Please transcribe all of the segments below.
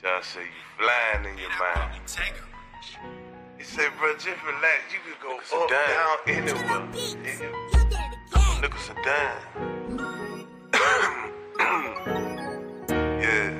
Just say you flying in your mind. He said, bro, just relax. You could go up, down, anywhere. Niggas are down. Yeah.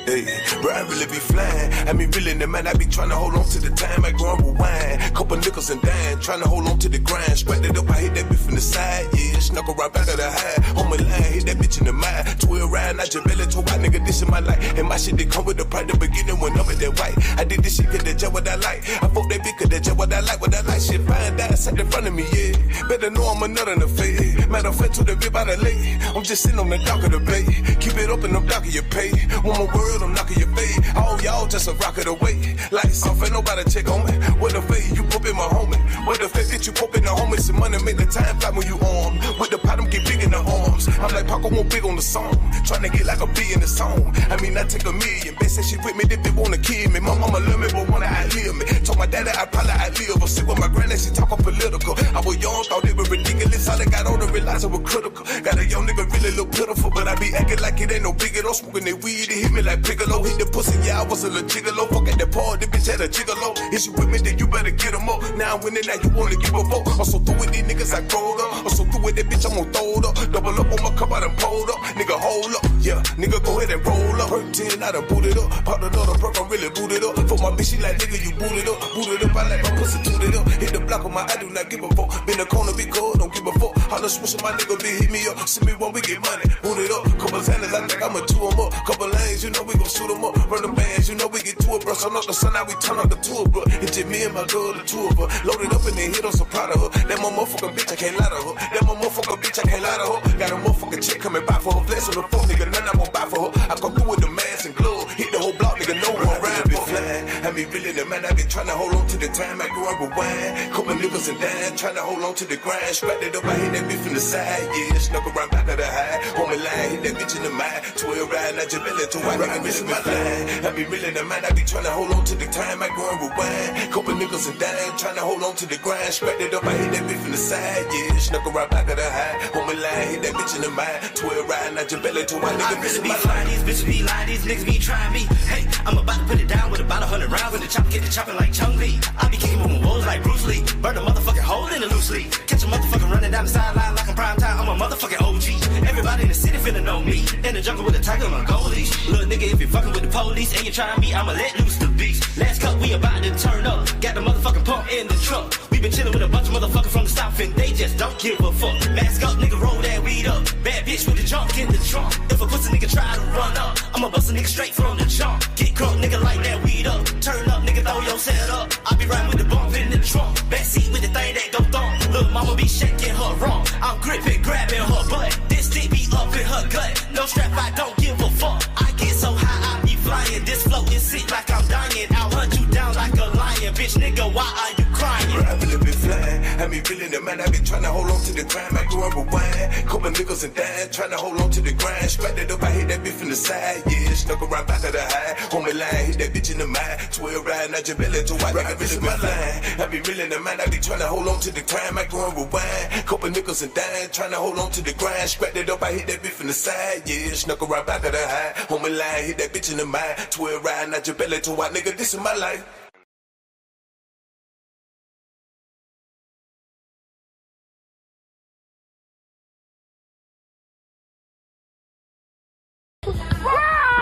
Hey, bro, I really be flying. I mean, really, the man, I be trying to hold on to the time. I grumble wine. Couple nickels and dime, trying to hold on to the grind. Scratch it up, I hit that bitch from the side. Yeah, snuck around back of the high. On my line, hit that bitch in the mind. 12 ride, I just belly to white nigga, this is my life. And my shit, they come with the pride, the beginning when I'm in that white. I did this shit, cause that's just what I like. I fuck that bitch, cause that's just what I like. What I like, shit, fine, die, sat in front of me, yeah. Better know I'm a nut in the face. Matter of fact, to the bit by the lake. I'm just sitting on the dock of the bay. Keep it up and I'm docking your pay. One more word, I'm knocking your face. All y'all just a rocket away. Lights off, ain't nobody check on me. What the fade, you pop in my homie. What the fade, bitch, you pop in the homie. Some money make the time fly when you arm. With the pot, I'm get big in the arms. I'm like Paco, won't big on the song. Tryna get like a B in the song. I mean, I take a million. Bitch said she with me, they bitch wanna kill me. My mama love me, but wanna outlive me. Told my daddy I probably outlive her. See with my granddad, she talkin' political. I was young, thought it was ridiculous. All I got on to realize it was critical. Got a young nigga really look pitiful, but I be acting like it ain't no big. Don't smoking that weed, it hit me like Piccolo. Hit the pussy, yeah, I was a little gigolo. Fuck at the party, bitch had a gigolo. Is you with me, then you better get them up. Now I'm winning, now you wanna give a vote. I'm so through with these niggas, I growed up. I'm so through with that bitch, I'm gon' throw it up. Double up on my cup, I done pulled up. Nigga, hold up, yeah, nigga, go ahead and roll up. Hurt 10, I done booted up. Popped another perk, I'm really booted up. For my bitch, she like, nigga, you booted up. Booted up, I like my pussy tooted up. Hit the block on my, I do not give a fuck. Been the corner, be cold, don't give a fuck. Holla switch my nigga, be hit me up. Send me when we get money, booted up. Couple handles, I think I'ma chew 'em up. Couple lanes, you know we gon' shoot 'em up. Run the bands, you know we get to it, bro. Sun up the sun, now we turn up the tour, bro. It's just me and my girl, the two of her. Loaded up and then hit, I'm so proud of her. That my motherfucking bitch, I can't lie to her. That my motherfucking bitch, I can't lie to her. Got a motherfucking chick coming by for her. Flesh on the phone, nigga, none I won't buy for her. I come through with the mask and glove. Hit the whole block, nigga, no one ride for flying. I be really the man, I be trying to hold on to the time. I grew up with wine. Couple niggas and dime, trying to hold on to the grind. Scratch it up, I hit that bitch from the side. Yeah, snuck around back of the high. On my line, hit that bitch in the mind. 12 ride, I just belly to white nigga, this is my line. I be really the man, I be trying to hold on to the time. I grew up with wine. Couple niggas and dime, trying to hold on to the grind. Scratch it up, I hit that bitch from the side. Yeah, snuck around back of the high. On my line, hit that bitch in the mind. 12 ride, I just belly to white nigga, this is my line. These bitches be lying, these niggas be trying me. Hey, I'm about to put it down with about 100 rounds. When the chopper get the chopping like Chung Lee. I be kicking moving wolves like Bruce Lee. Burn a motherfucking hole in a loose leaf. Catch a motherfucker running down the sideline like I'm prime time. I'm a motherfucking OG. Everybody in the city finna know me. In the jungle with a tiger on a gold leash. Little nigga, if you fucking with the police and you trying me, I'ma let loose the beast. Last cut, we about to turn up. Got the motherfucking pump in the truck. We been chillin' with a bunch of motherfuckers from the south and they just don't give a fuck. Mask up, nigga, roll that weed up. Bad bitch with the junk in the trunk. If a pussy nigga try to run up, I'ma bust a nigga straight from the jump. Get crunk, nigga, like that weed up. Turn up, nigga, throw your set up. I be riding with the bump in the trunk. Backseat with the thing that go thump. Little mama be shaking her wrong. I'm gripping, grabbing her butt. This dick be up in her gut. No strap, I don't give a fuck. I get so high, I be flying. This flow is sick like I'm dying. I'll hunt you down like a lion. Bitch, nigga, why are you crying? Bro, I really be flying. I be really the man, I be trying to hold on to the grind. I grew up with wine. Couple niggas and dime, trying to hold on to the grind. Scratch it up, I hit that bitch from the side. Yeah, snuck around back of the high. On the line, hit that bitch in the mind. 12 ride, I just belly to white nigga, this is my line. I be really the man, I be trying to hold on to the time. I grew up with wine. Couple niggas and dime, trying to hold on to the grind. Scratch it up, I hit that bitch from the side. Yeah, snuck around back of the high. On my line, hit that bitch in the mind. 12 ride, I just belly to white nigga, this is my life.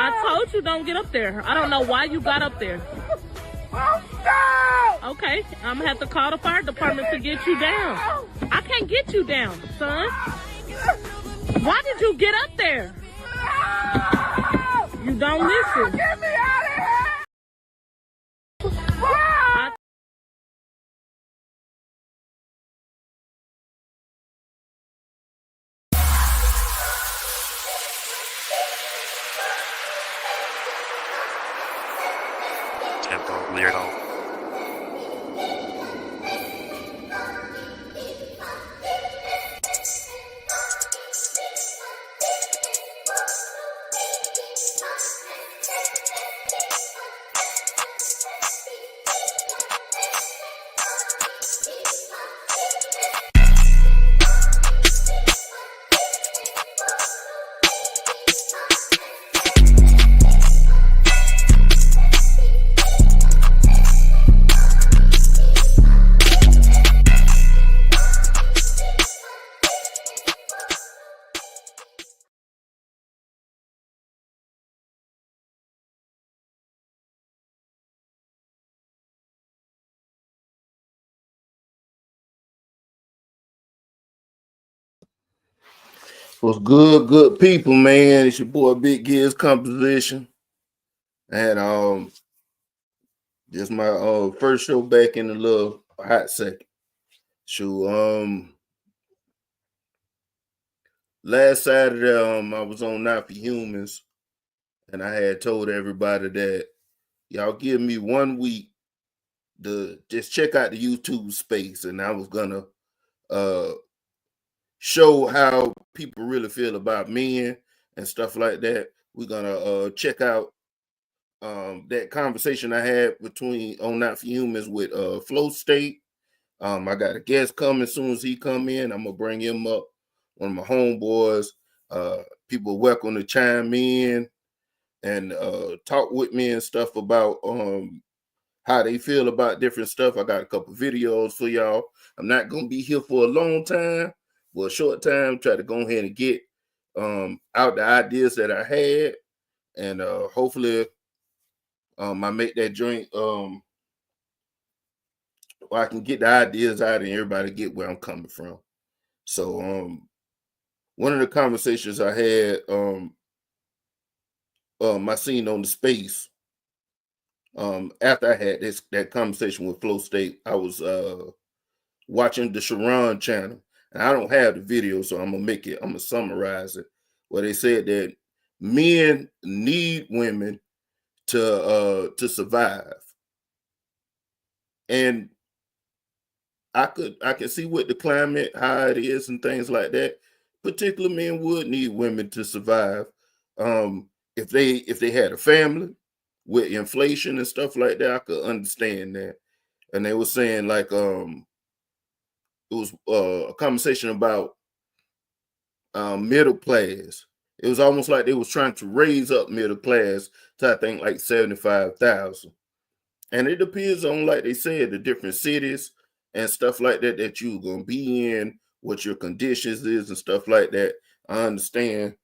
I told you don't get up there. I don't know why you got up there. Okay, I'm gonna have to call the fire department to get you down. I can't get you down, son. Why did you get up there? You don't listen. Get me out of here! Tempo weirdo. What's good, good people, man? It's your boy Big Giz Composition. And just my first show back in a little hot second. So last Saturday, I was on Not for Humans, and I had told everybody that y'all give me 1 week to just check out the YouTube space, and I was gonna show how people really feel about men and stuff like that. We're gonna check out that conversation I had between on Not for Humans with Flow State. I got a guest coming as soon as he come in. I'm gonna bring him up, one of my homeboys. People are welcome to chime in and talk with me and stuff about how they feel about different stuff. I got a couple videos for y'all. I'm not gonna be here for a long time, but a short time. Try to go ahead and get out the ideas that I had, and hopefully I make that joint I can get the ideas out and everybody get where I'm coming from. So one of the conversations I had I seen on the space after I had that conversation with Flow State, I was watching the Sharon channel, and I don't have the video, so I'm gonna summarize it, where they said that men need women to survive. And I can see with the climate, how it is and things like that. Particular men would need women to survive. If they had a family with inflation and stuff like that, I could understand that. And they were saying like it was a conversation about middle class. It was almost like they was trying to raise up middle class to I think like 75,000. And it depends on, like they said, the different cities and stuff like that that you're gonna be in, what your conditions is and stuff like that. I understand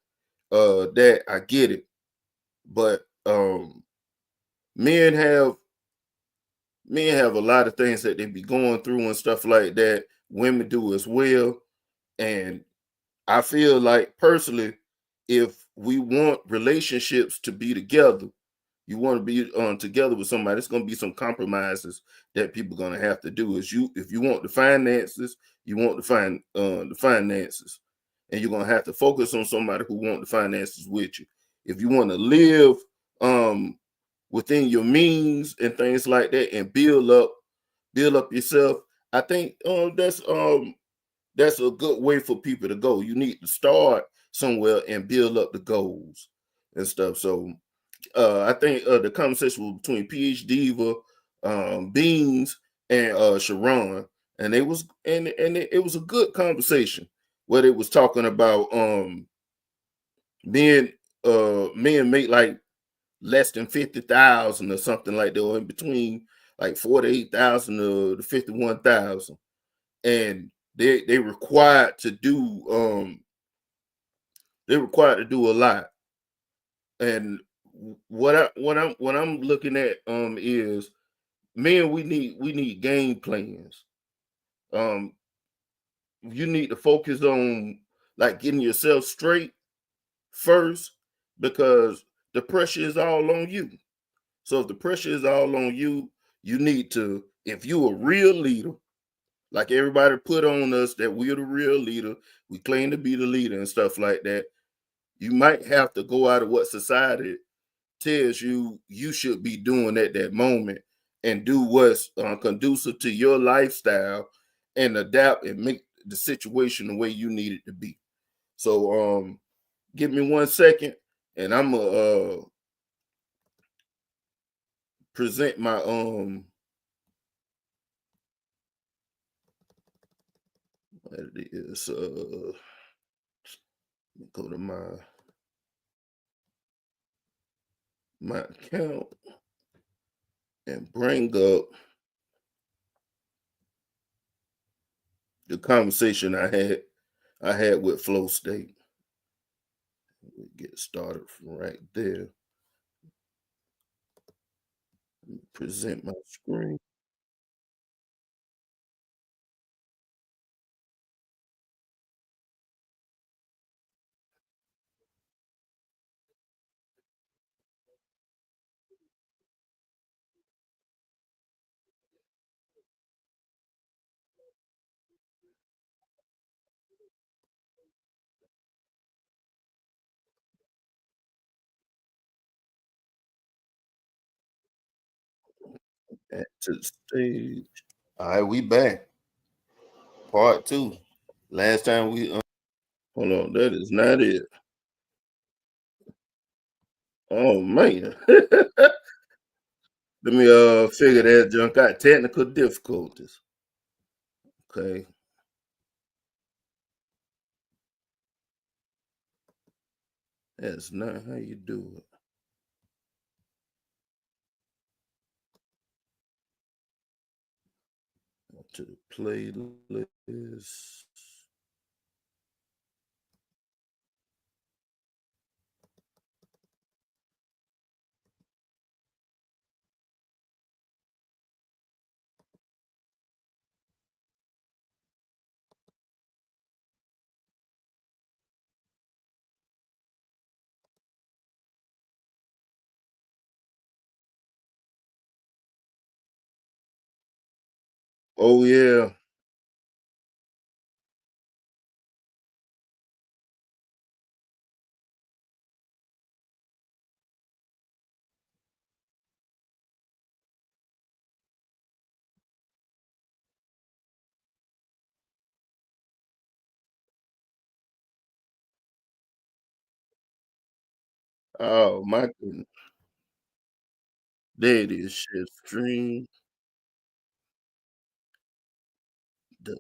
that, I get it. But men have a lot of things that they be going through and stuff like that. Women do as well. And I feel like personally, if we want relationships to be together, you want to be together with somebody, it's going to be some compromises that people are going to have to do. If you want the finances, you want to find the finances, and you're going to have to focus on somebody who want the finances with you. If you want to live within your means and things like that, and build up yourself, I think that's a good way for people to go. You need to start somewhere and build up the goals and stuff. So I think the conversation was between PH Diva, Beans, and Sharon, and it was a good conversation where they was talking about men make like less than 50,000 or something like that, or in between like 48,000 to 51,000, and they required to do a lot. And what I'm looking at is, men, we need game plans. You need to focus on like getting yourself straight first, because the pressure is all on you. So if the pressure is all on you, you need to, if you a real leader, like everybody put on us that we're the real leader, we claim to be the leader and stuff like that, you might have to go out of what society tells you you should be doing at that moment and do what's conducive to your lifestyle, and adapt and make the situation the way you need it to be. So give me 1 second, and I'm gonna present my what it is. Go to my account and bring up the conversation I had with Flow State. We get started from right there. Present my screen. To the stage. All right, we back. Part 2. Last time we hold on, that is not it. Oh man. Let me figure that junk out. Technical difficulties. Okay. That's not how you do it. To the playlist. Oh yeah. Oh my goodness. There it is. Shit stream. The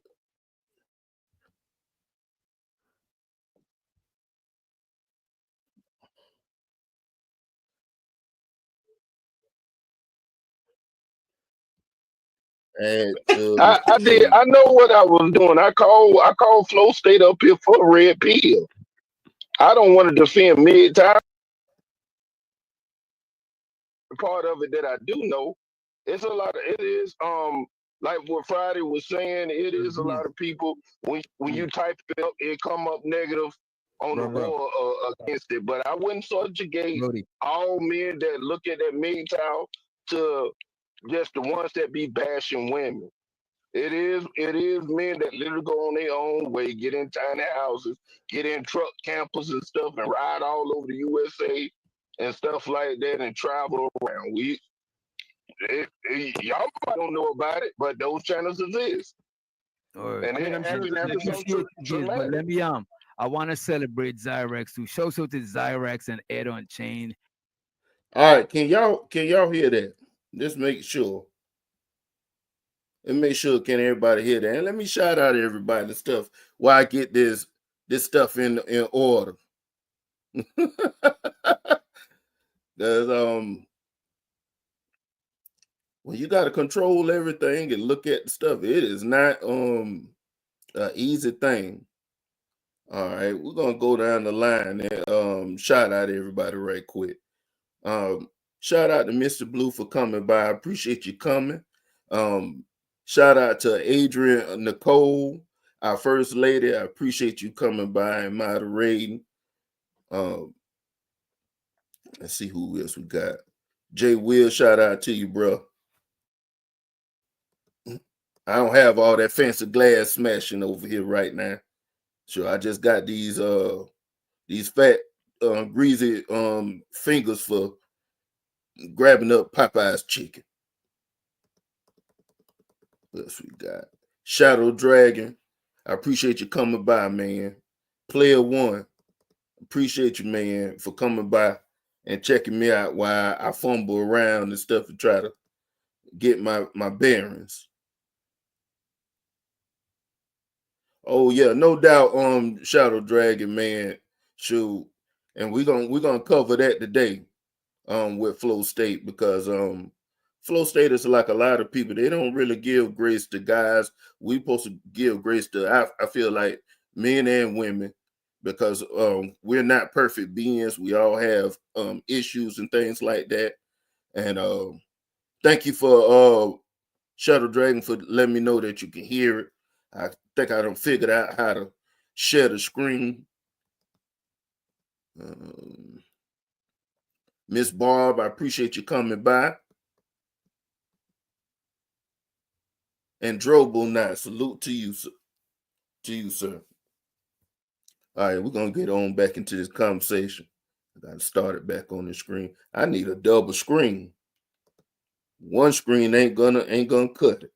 add to the I did. stream. I know what I was doing. I called Flow State up here for a red pill. I don't want to defend mid-time. Part of it that I do know, it's a lot of it is like what Friday was saying. It is a lot of people when you type it up, it come up negative on the board against it. But I wouldn't subjugate all men that look at that MGTOW to just the ones that be bashing women. It is men that literally go on their own way, get in tiny houses, get in truck campers and stuff, and ride all over the USA and stuff like that, and travel around. Y'all don't know about it, but those channels exist. And I'm sure, but let me I want to celebrate Zyrex too. Shout out to Zyrex and Ed on Chain. All right, can y'all hear that? Just make sure. And make sure can everybody hear that. And let me shout out everybody and stuff while I get this stuff in order. Because when you got to control everything and look at the stuff, it is not an easy thing. All right, we're gonna go down the line and shout out everybody right quick. Shout out to Mr. Blue for coming by. I appreciate you coming. Shout out to Adrian Nicole, our first lady. I appreciate you coming by and moderating. Let's see who else we got. Jay Will, shout out to you, bro. I don't have all that fancy glass smashing over here right now. So I just got these fat greasy fingers for grabbing up Popeye's chicken. What else we got? Shadow Dragon. I appreciate you coming by, man. Player One. Appreciate you, man, for coming by and checking me out while I fumble around and stuff to try to get my bearings. Oh yeah, no doubt. Shadow Dragon, man. Shoot, and we're gonna cover that today. With Flow State because Flow State is like a lot of people. They don't really give grace to guys. We supposed to give grace to. I feel like men and women because we're not perfect beings. We all have issues and things like that. And thank you for Shadow Dragon for letting me know that you can hear it. I think I done figured out how to share the screen. Miss Barb, I appreciate you coming by. And Drobo Knight, salute to you, sir. All right, we're gonna get on back into this conversation. I gotta start it back on the screen. I need a double screen. One screen ain't gonna cut it.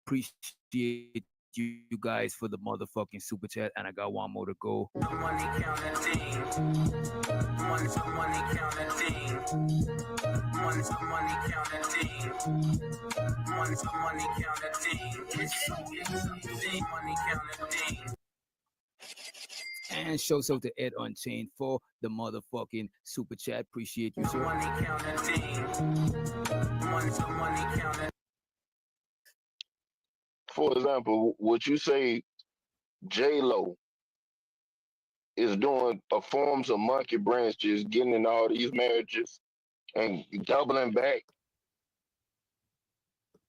Appreciate you guys for the motherfucking super chat, and I got one more to go. Money counting thing. Money counting thing. Money counting thing. Money counting thing. It's something. Money counting thing. And show so to Ed Unchained for the motherfucking super chat. Appreciate you, sir. Money counting thing. Money counting. For example, would you say J-Lo is doing a forms of monkey branches, getting in all these marriages and doubling back?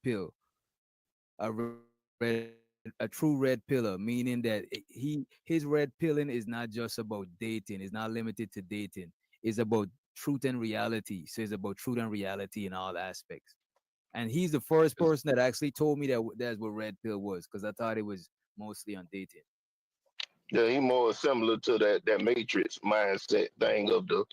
Pill. A true red pillar, meaning that his red pilling is not just about dating. It's not limited to dating. It's about truth and reality. So it's about truth and reality in all aspects. And he's the first person that actually told me that that's what red pill was, because I thought it was mostly on dating. Yeah, he more similar to that Matrix mindset thing of the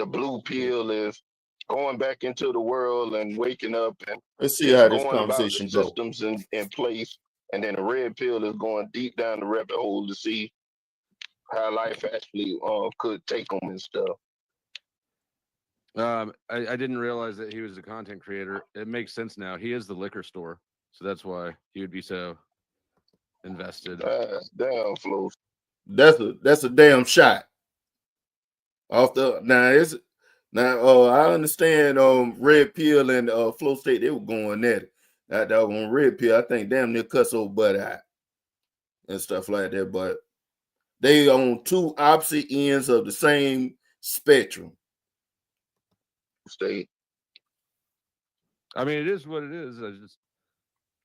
blue pill is going back into the world and waking up and let's see how this going about the conversation goes. systems in place. And then the red pill is going deep down the rabbit hole to see how life actually could take them and stuff. I didn't realize that he was a content creator. It makes sense now. He is the liquor store, so that's why he would be so invested. Damn, Flo. That's a damn shot. Off the I understand red pill and Flow State, they were going at it. That on red pill, I think damn near cuss old butt out and stuff like that. But they on two opposite ends of the same spectrum. State. I mean, it is what it is.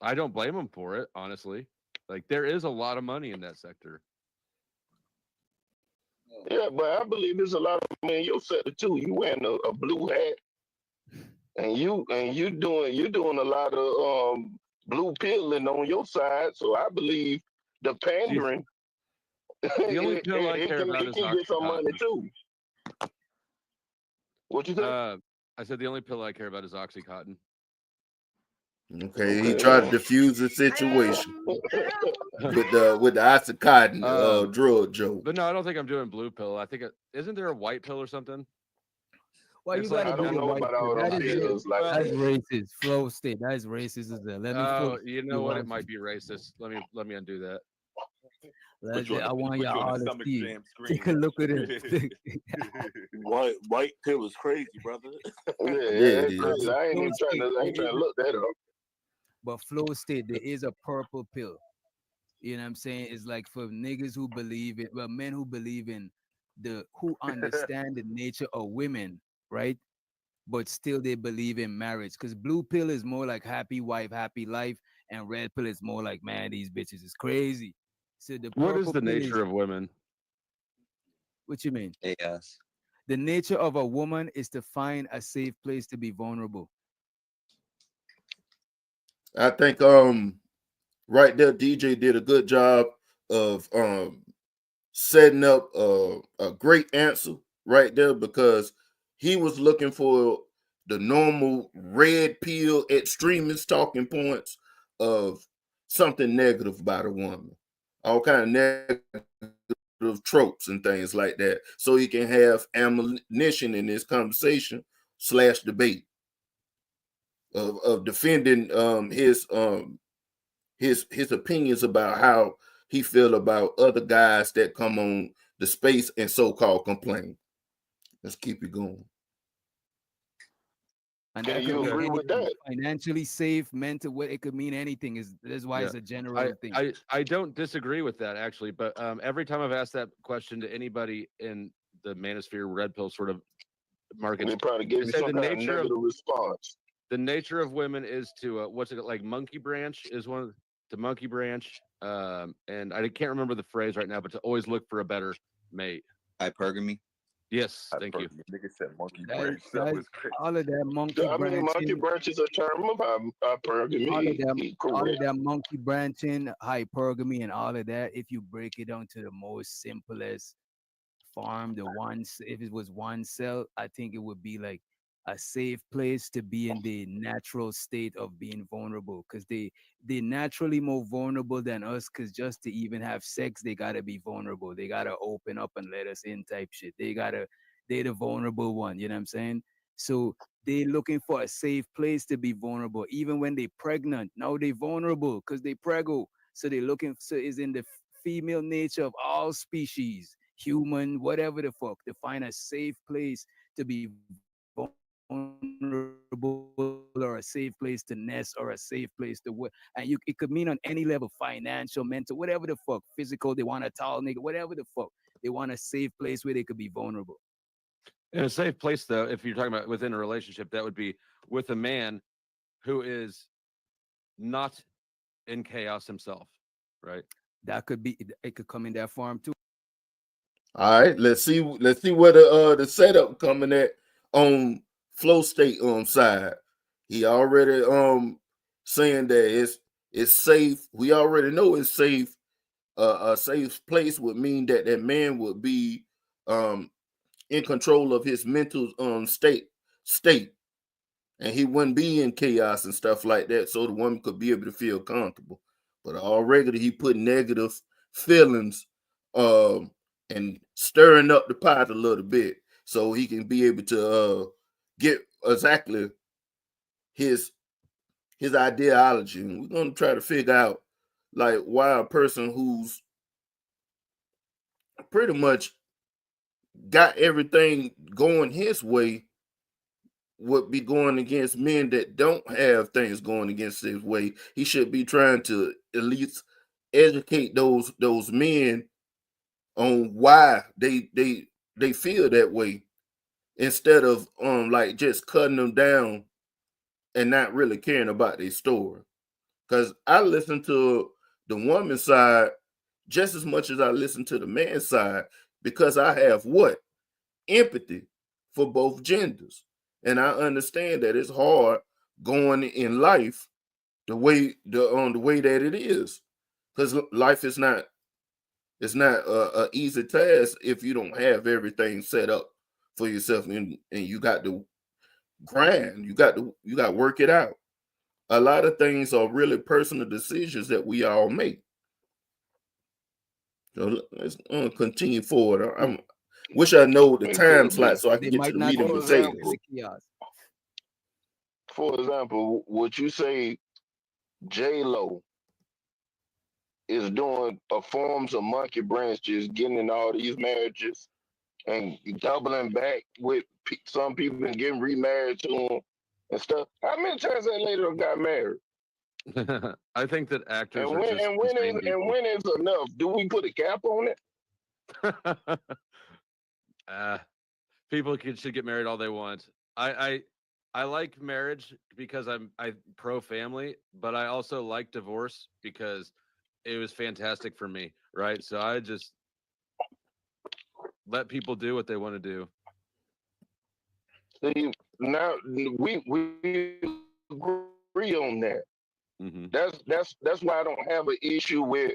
I don't blame him for it, honestly. Like, there is a lot of money in that sector. Yeah, but I believe there's a lot of money in your sector too. You wearing a blue hat, and you doing a lot of blue pilling on your side. So I believe the pandering. The only pill I care about is get some money too. What you think? I said the only pill I care about is OxyContin. Okay, he tried to diffuse the situation with the OxyContin drug joke. But no, I don't think I'm doing blue pill. I think isn't there a white pill or something? Well, you gotta do the white pill. That's racist. Flow State. That's racist as well. Oh, you know what? It might be racist. Let me undo that. I want y'all to see. Take a look at it. White pill is crazy, brother. Yeah, crazy. I ain't trying to look that up. But Flow State, there is a purple pill. You know what I'm saying? It's like for niggas who believe it, well, men who believe in who understand the nature of women, right? But still they believe in marriage. Because blue pill is more like happy wife, happy life, and red pill is more like, man, these bitches is crazy. So what is the nature of women? What you mean? Yes. The nature of a woman is to find a safe place to be vulnerable. I think right there, DJ did a good job of setting up a great answer right there, because he was looking for the normal red pill extremist talking points of something negative about a woman, all kind of negative tropes and things like that, so he can have ammunition in this conversation / debate of defending his opinions about how he feel about other guys that come on the space and so-called complain. Let's keep it going. And Can you agree with that? Financially safe, mental, it could mean anything. That's why it's a general thing. I don't disagree with that, actually, but every time I've asked that question to anybody in the manosphere red pill sort of market, they probably give you some kind of negative response. The nature of women is to what's it like? Monkey branch is one of the monkey branch, and I can't remember the phrase right now, but to always look for a better mate. Hypergamy. Yes, thank you. Nigga said monkey branch. That was crazy. All of that monkey branching. Monkey branch is a term of hypergamy. All of that monkey branching, hypergamy, and all of that. If you break it down to the most simplest form, if it was one cell, I think it would be like a safe place to be in the natural state of being vulnerable, because they naturally more vulnerable than us, because just to even have sex they gotta be vulnerable, they gotta open up and let us in type shit, they're the vulnerable one, you know what I'm saying? So they looking for a safe place to be vulnerable. Even when they pregnant, now they vulnerable because they preggo. So they looking, so it's in the female nature of all species, human, whatever the fuck, to find a safe place to be vulnerable, or a safe place to nest, or a safe place to work. And it could mean on any level, financial, mental, whatever the fuck, physical, they want a tall nigga, whatever the fuck. They want a safe place where they could be vulnerable. In a safe place, though, if you're talking about within a relationship, that would be with a man who is not in chaos himself, right? That could be, it could come in that form too. All right, let's see where the setup coming at on Flow State side. He already saying that it's safe. We already know it's safe. A safe place would mean that that man would be in control of his mental state, and he wouldn't be in chaos and stuff like that, so the woman could be able to feel comfortable. But already he put negative feelings and stirring up the pot a little bit so he can be able to get exactly his ideology. And we're going to try to figure out like why a person who's pretty much got everything going his way would be going against men that don't have things going against his way. He should be trying to at least educate those men on why they feel that way, instead of like just cutting them down and not really caring about their story. Because I listen to the woman's side just as much as I listen to the man's side, because I have what? Empathy for both genders. And I understand that it's hard going in life the way that it is, because life is not a easy task if you don't have everything set up for yourself, and you got to grind, you got to work it out. A lot of things are really personal decisions that we all make. So let's continue forward. I wish I know the time slot so I can They get to might the not meat and be potatoes. chaos. For example, would you say J-Lo is doing a forms of monkey branch, just getting in all these marriages and doubling back with some people and getting remarried to them and stuff? How many times that lady done got married? I think that actors And are just insane people. when is enough? Do we put a cap on it? People should get married all they want. I like marriage because I'm pro family, but I also like divorce because it was fantastic for me, right? So I just let people do what they want to do. See, now we agree on that. Mm-hmm. That's why I don't have an issue with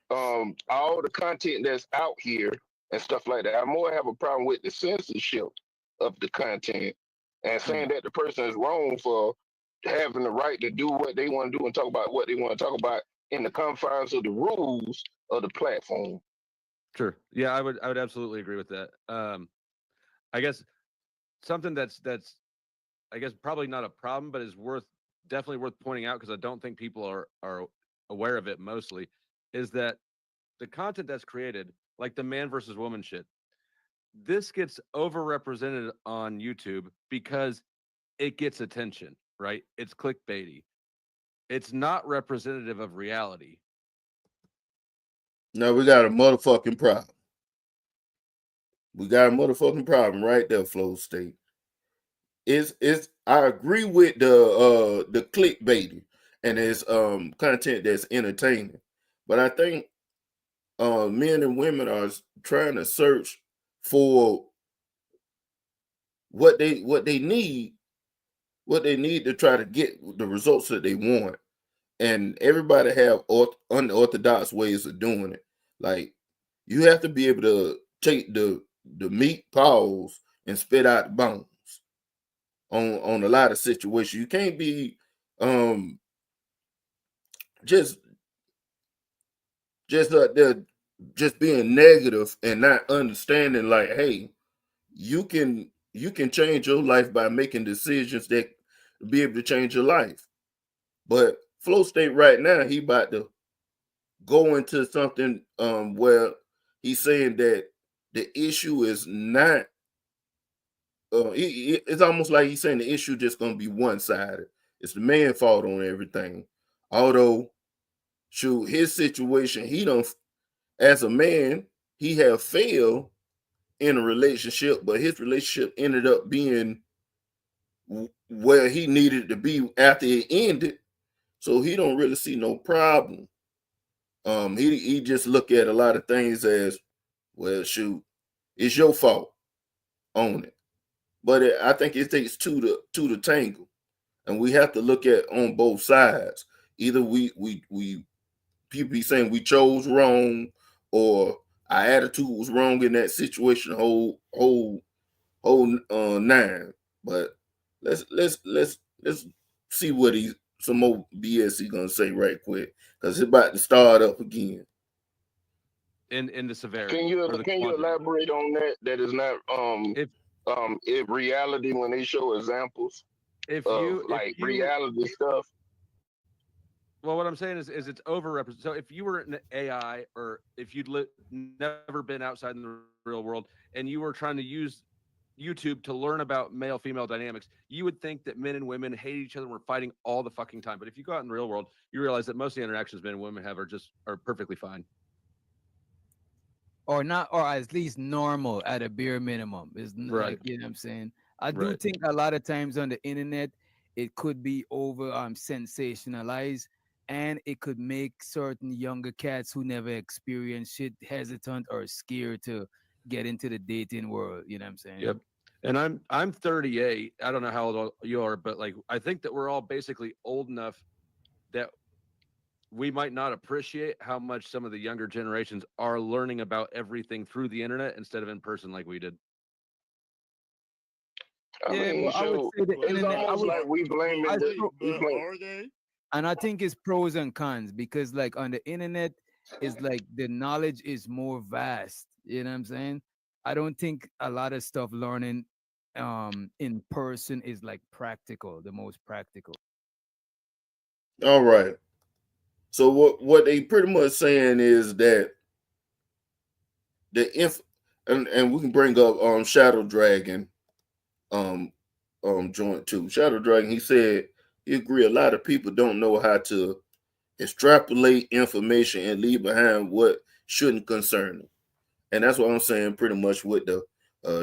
all the content that's out here and stuff like that. I more have a problem with the censorship of the content and saying that the person is wrong for having the right to do what they want to do and talk about what they want to talk about in the confines of the rules of the platform. Sure. Yeah, I would absolutely agree with that. I guess something that's I guess probably not a problem, but is definitely worth pointing out, because I don't think people are aware of it mostly, is that the content that's created, like the man versus woman shit, this gets overrepresented on YouTube because it gets attention, right? It's clickbaity. It's not representative of reality. No, we got a motherfucking problem. We got a motherfucking problem right there, Flow State. It's I agree with the clickbaiting and it's content that's entertaining, but I think men and women are trying to search for what they need to try to get the results that they want. And everybody have unorthodox ways of doing it. Like, you have to be able to take the meat, pause, and spit out the bones. on a lot of situations. You can't be just there just being negative and not understanding, like, hey, you can change your life by making decisions that be able to change your life. But Flow State right now, he about to go into something where he's saying that the issue is not it's almost like he's saying the issue just gonna be one-sided. It's the man fault on everything. Although, shoot, his situation, he don't, as a man, he have failed in a relationship, but his relationship ended up being where he needed to be after it ended. So he don't really see no problem. He just look at a lot of things as, well, shoot, it's your fault on it. But I think it takes two to tangle, and we have to look at on both sides. Either we people be saying we chose wrong, or our attitude was wrong in that situation. Whole nine. But let's see what some more BS he gonna say right quick, because it's about to start up again. In the severity. Can you or the elaborate on that? That is not If reality when they show examples if of you like if you reality stuff. well, what I'm saying is it's overrepresented. So if you were an AI, or if you'd never been outside in the real world and you were trying to use YouTube to learn about male-female dynamics, you would think that men and women hate each other and were fighting all the fucking time. But if you go out in the real world, you realize that most of the interactions men and women have are perfectly fine. Or not, or at least normal at a bare minimum. Is Right. Like, you know what I'm saying? I do Right. think a lot of times on the internet, it could be over sensationalized, and it could make certain younger cats who never experienced shit hesitant or scared to get into the dating world. You know what I'm saying? Yep. And I'm 38. I don't know how old you are, but like I think that we're all basically old enough that we might not appreciate how much some of the younger generations are learning about everything through the internet instead of in person like we did. I Yeah, mean, well, I would so say the it's internet. almost like we blaming I the throw- we blame. Are they? and I think it's pros and cons, because like on the internet, it's like the knowledge is more vast. You know what I'm saying? I don't think a lot of stuff learning in person is like the most practical. All right. So what they pretty much saying is that and we can bring up Shadow Dragon joint too. Shadow Dragon, he said he agree a lot of people don't know how to extrapolate information and leave behind what shouldn't concern them. And that's what I'm saying pretty much with the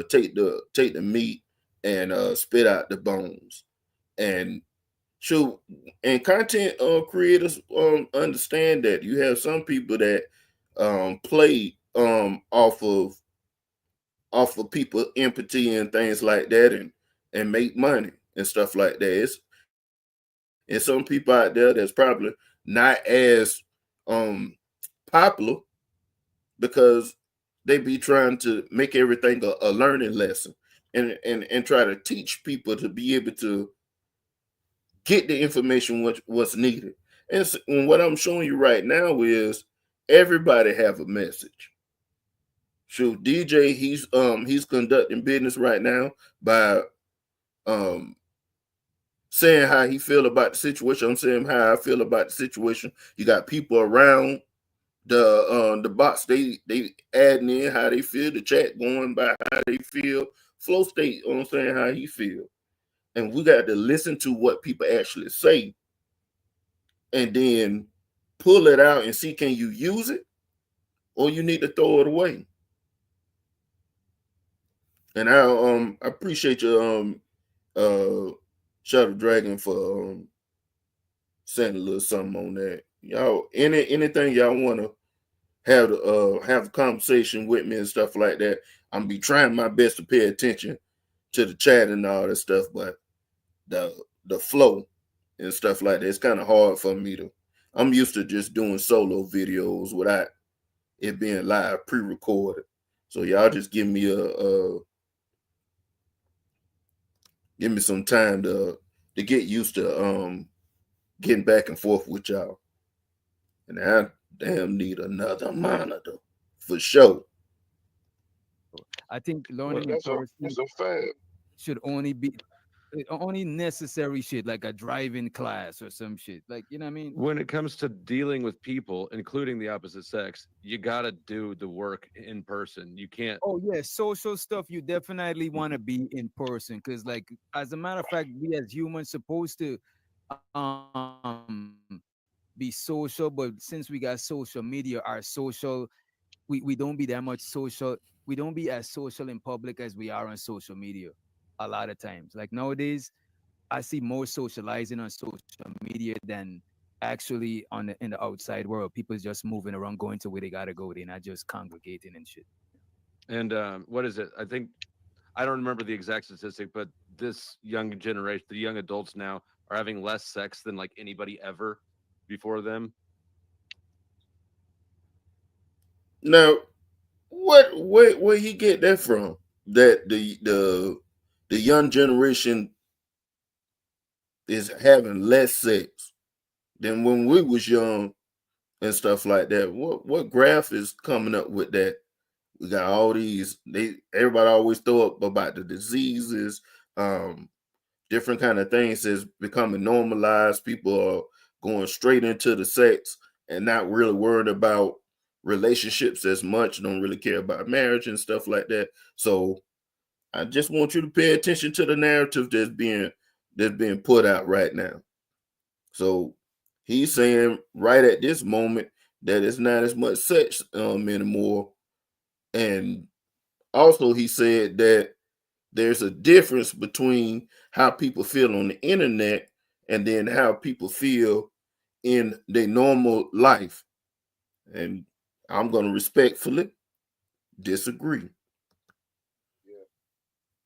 take the meat and spit out the bones. And content creators understand that you have some people that play off of people empathy and things like that, and make money and stuff like that. And some people out there that's probably not as popular, because they be trying to make everything a learning lesson, and try to teach people to be able to get the information what's needed. And what I'm showing you right now is everybody have a message. Shoot, DJ, he's conducting business right now by saying how he feel about the situation. I'm saying how I feel about the situation. You got people around the box, they adding in how they feel, the chat going by how they feel. Flow State, you know what I'm saying, how he feel. And we got to listen to what people actually say, and then pull it out and see, can you use it, or you need to throw it away. And I appreciate your Shadow Dragon for saying a little something on that. Y'all, anything y'all want to have a conversation with me and stuff like that, I'm be trying my best to pay attention to the chat and all that stuff, but the flow and stuff like that, it's kind of hard for me to. I'm used to just doing solo videos without it being live, pre-recorded. So y'all just give me give me some time to get used to getting back and forth with y'all. And I damn need another monitor for sure. I think Well, learning in person that's a fact. should only be only necessary shit, like a driving class or some shit. Like, you know what I mean? When it comes to dealing with people, including the opposite sex, you gotta do the work in person. You can't. Oh yeah, social stuff you definitely want to be in person, because like, as a matter of fact, we as humans supposed to be social, but since we got social media, our social, we don't be that much social. We don't be as social in public as we are on social media a lot of times. Like nowadays, I see more socializing on social media than actually in the outside world. People just moving around, going to where they gotta go. They're not just congregating and shit. And what is it? I think I don't remember the exact statistic, but this young generation, the young adults now, are having less sex than like anybody ever before them. Now, where he get that from? That the young generation is having less sex than when we was young and stuff like that. What graph is coming up with that? We got all these. Everybody always throw up about the diseases, different kind of things that's becoming normalized. People are going straight into the sex and not really worried about relationships as much. Don't really care about marriage and stuff like that. So I just want you to pay attention to the narrative that's being put out right now. So he's saying right at this moment that it's not as much sex anymore. And also he said that there's a difference between how people feel on the internet and then how people feel in their normal life. And I'm going to respectfully disagree.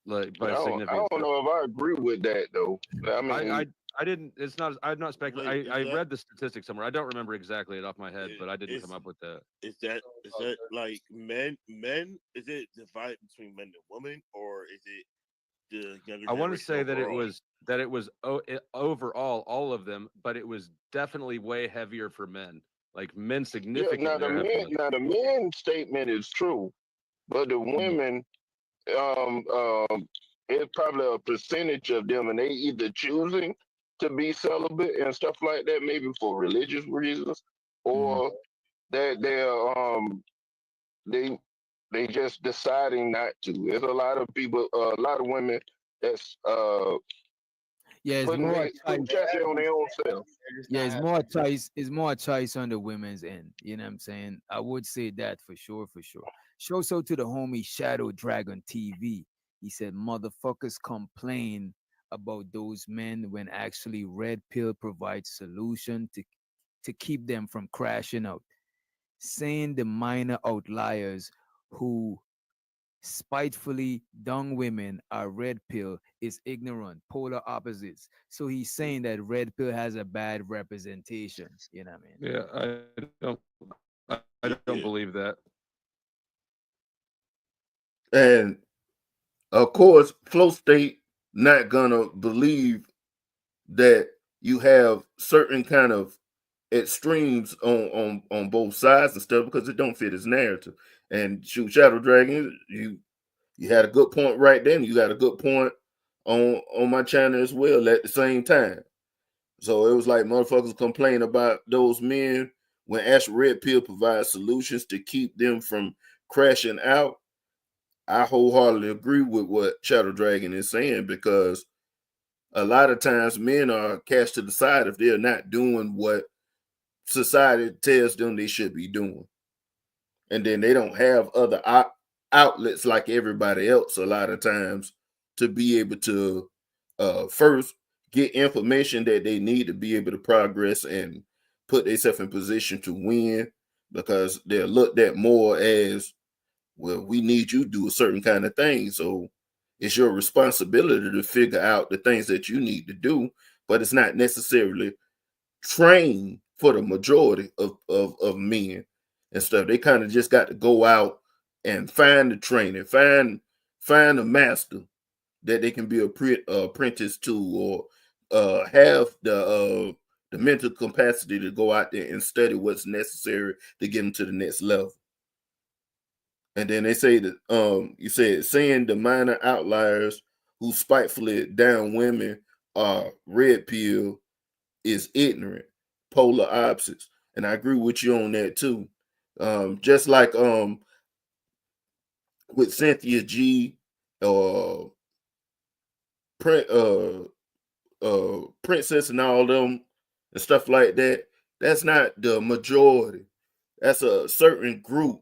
Like by I significant. don't know if I agree with that though. I mean, I didn't. It's not. I'm not speculating. I read the statistics somewhere. I don't remember exactly it off my head, but I didn't come up with that. Is that like men? Is it divided between men and women, or is it the younger? I want to say that overall? it was overall all of them, but it was definitely way heavier for men. Like men yeah. significantly. Now the men statement is true, but the women, it's probably a percentage of them, and they either choosing to be celibate and stuff like that, maybe for religious reasons, or that they just deciding not to. There's a lot of people, a lot of women that's Yeah, it's putting more putting pressure on their own self. yeah, it's more choice. It's more choice on the women's end. You know what I'm saying? I would say that for sure, for sure. Show so to the homie Shadow Dragon TV. He said motherfuckers complain about those men when actually Red Pill provides solution to keep them from crashing out. Saying the minor outliers who spitefully dung women are Red Pill is ignorant, polar opposites. So he's saying that Red Pill has a bad representation. You know what I mean? Yeah, I don't believe that. And of course, Flow State not gonna believe that you have certain kind of extremes on both sides and stuff because it don't fit his narrative. And shoot, Shadow Dragon, you had a good point right then. You got a good point on my channel as well at the same time. So it was like motherfuckers complain about those men when actual Red Pill provides solutions to keep them from crashing out. I wholeheartedly agree with what Shadow Dragon is saying because a lot of times men are cast to the side if they're not doing what society tells them they should be doing. And then they don't have other outlets like everybody else a lot of times to be able to first get information that they need to be able to progress and put themselves in position to win because they're looked at more as, well, we need you to do a certain kind of thing. So it's your responsibility to figure out the things that you need to do, but it's not necessarily trained for the majority of men and stuff. They kind of just got to go out and find the training, find a master that they can be apprentice to, or have the mental capacity to go out there and study what's necessary to get them to the next level. And then they say that you said saying the minor outliers who spitefully down women are red pill is ignorant, polar opposites. And I agree with you on that too. Just like with Cynthia G or Princess and all them and stuff like that, that's not the majority. That's a certain group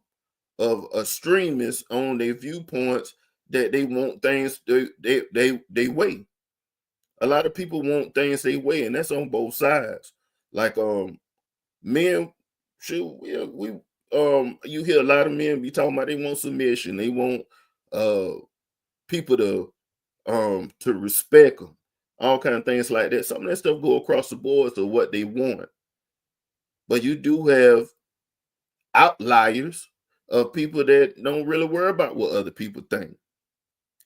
of extremists on their viewpoints that they want things they way. A lot of people want things they way, and that's on both sides. Like men, shoot, we you hear a lot of men be talking about they want submission, they want people to respect them, all kind of things like that. Some of that stuff go across the board to what they want, but you do have outliers of people that don't really worry about what other people think,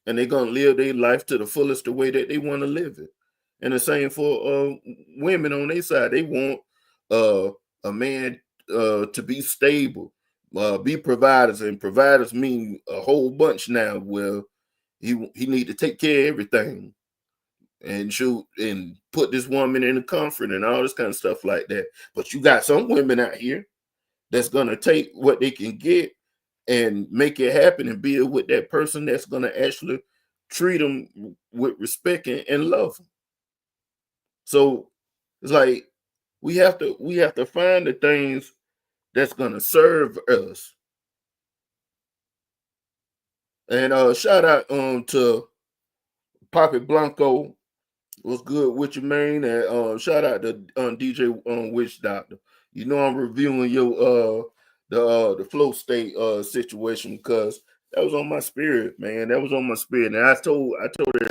and they're gonna live their life to the fullest the way that they want to live it. And the same for women on their side. They want a man to be stable, be providers, and providers mean a whole bunch now. Where he need to take care of everything, and shoot and put this woman in the comfort and all this kind of stuff like that. But you got some women out here that's gonna take what they can get and make it happen and be with that person that's gonna actually treat them with respect and love them. So it's like we have to find the things that's gonna serve us. And shout out to Poppy Blanco. What's good with you, man? And shout out to DJ Witch Doctor. You know I'm reviewing your the flow state situation because that was on my spirit, man. That was on my spirit. And I told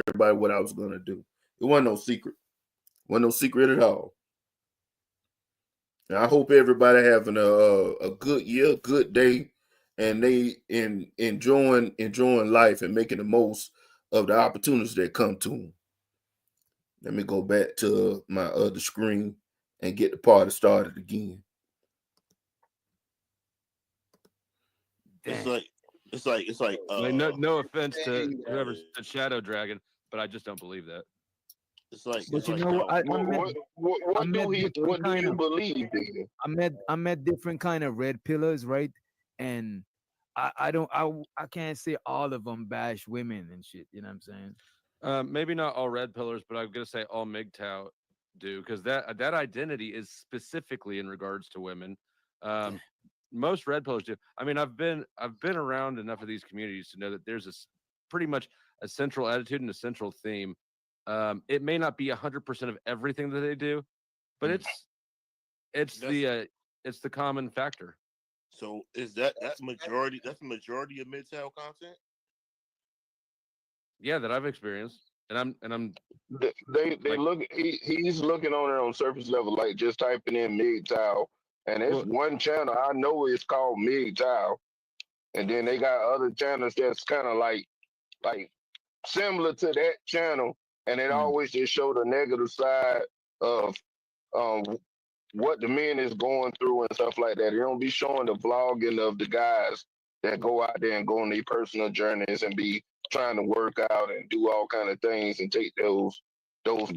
everybody what I was gonna do. It wasn't no secret. Wasn't no secret at all. And I hope everybody having a good year, good day, and they enjoying life and making the most of the opportunities that come to them. Let me go back to my other screen and get the party started again. It's like no offense to whoever said Shadow Dragon, but I just don't believe that. It's like, But you know, what do you believe in? I met different kind of red pillars, right? And I can't say all of them bash women and shit. You know what I'm saying? Maybe not all red pillars, but I'm gonna say all MGTOW do, because that identity is specifically in regards to women. Most red pillars do. I mean, I've been around enough of these communities to know that there's pretty much a central attitude and a central theme. It may not be 100% of everything that they do, but it's the common factor. So is that's majority? That's the majority of MGTOW content. Yeah, that I've experienced, and I'm. They like, look. He's looking on it on surface level, like just typing in MGTOW, and it's one channel I know it's called MGTOW, and then they got other channels that's kind of like similar to that channel, and it always just show the negative side of what the men is going through and stuff like that. It don't be showing the vlogging of the guys that go out there and go on their personal journeys and be trying to work out and do all kind of things and take those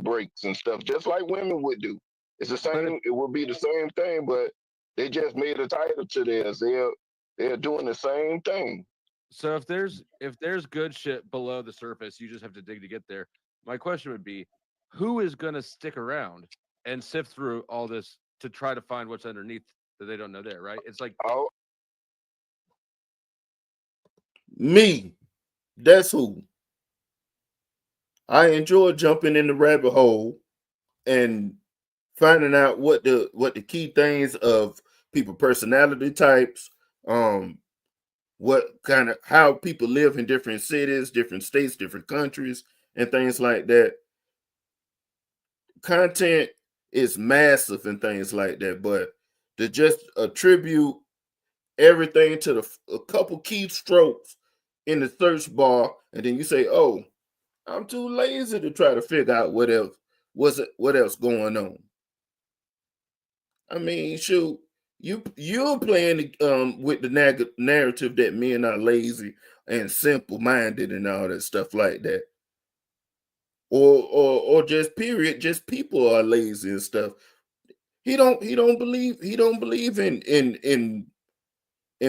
breaks and stuff, just like women would do. It's the same. It would be the same thing, but they just made a title to theirs. They're doing the same thing. So if there's good shit below the surface, you just have to dig to get there. My question would be, who is going to stick around and sift through all this to try to find what's underneath that they don't know there, right? It's like, me. That's who. I enjoy jumping in the rabbit hole and finding out what the key things of people personality types, what kind of how people live in different cities, different states, different countries, and things like that. Content is massive and things like that, but to just attribute everything to a couple keystrokes in the search bar, and then you say, "Oh, I'm too lazy to try to figure out what else going on. I mean, shoot, you're playing with the narrative that men are lazy and simple minded and all that stuff like that, or just period, just people are lazy and stuff. He don't believe in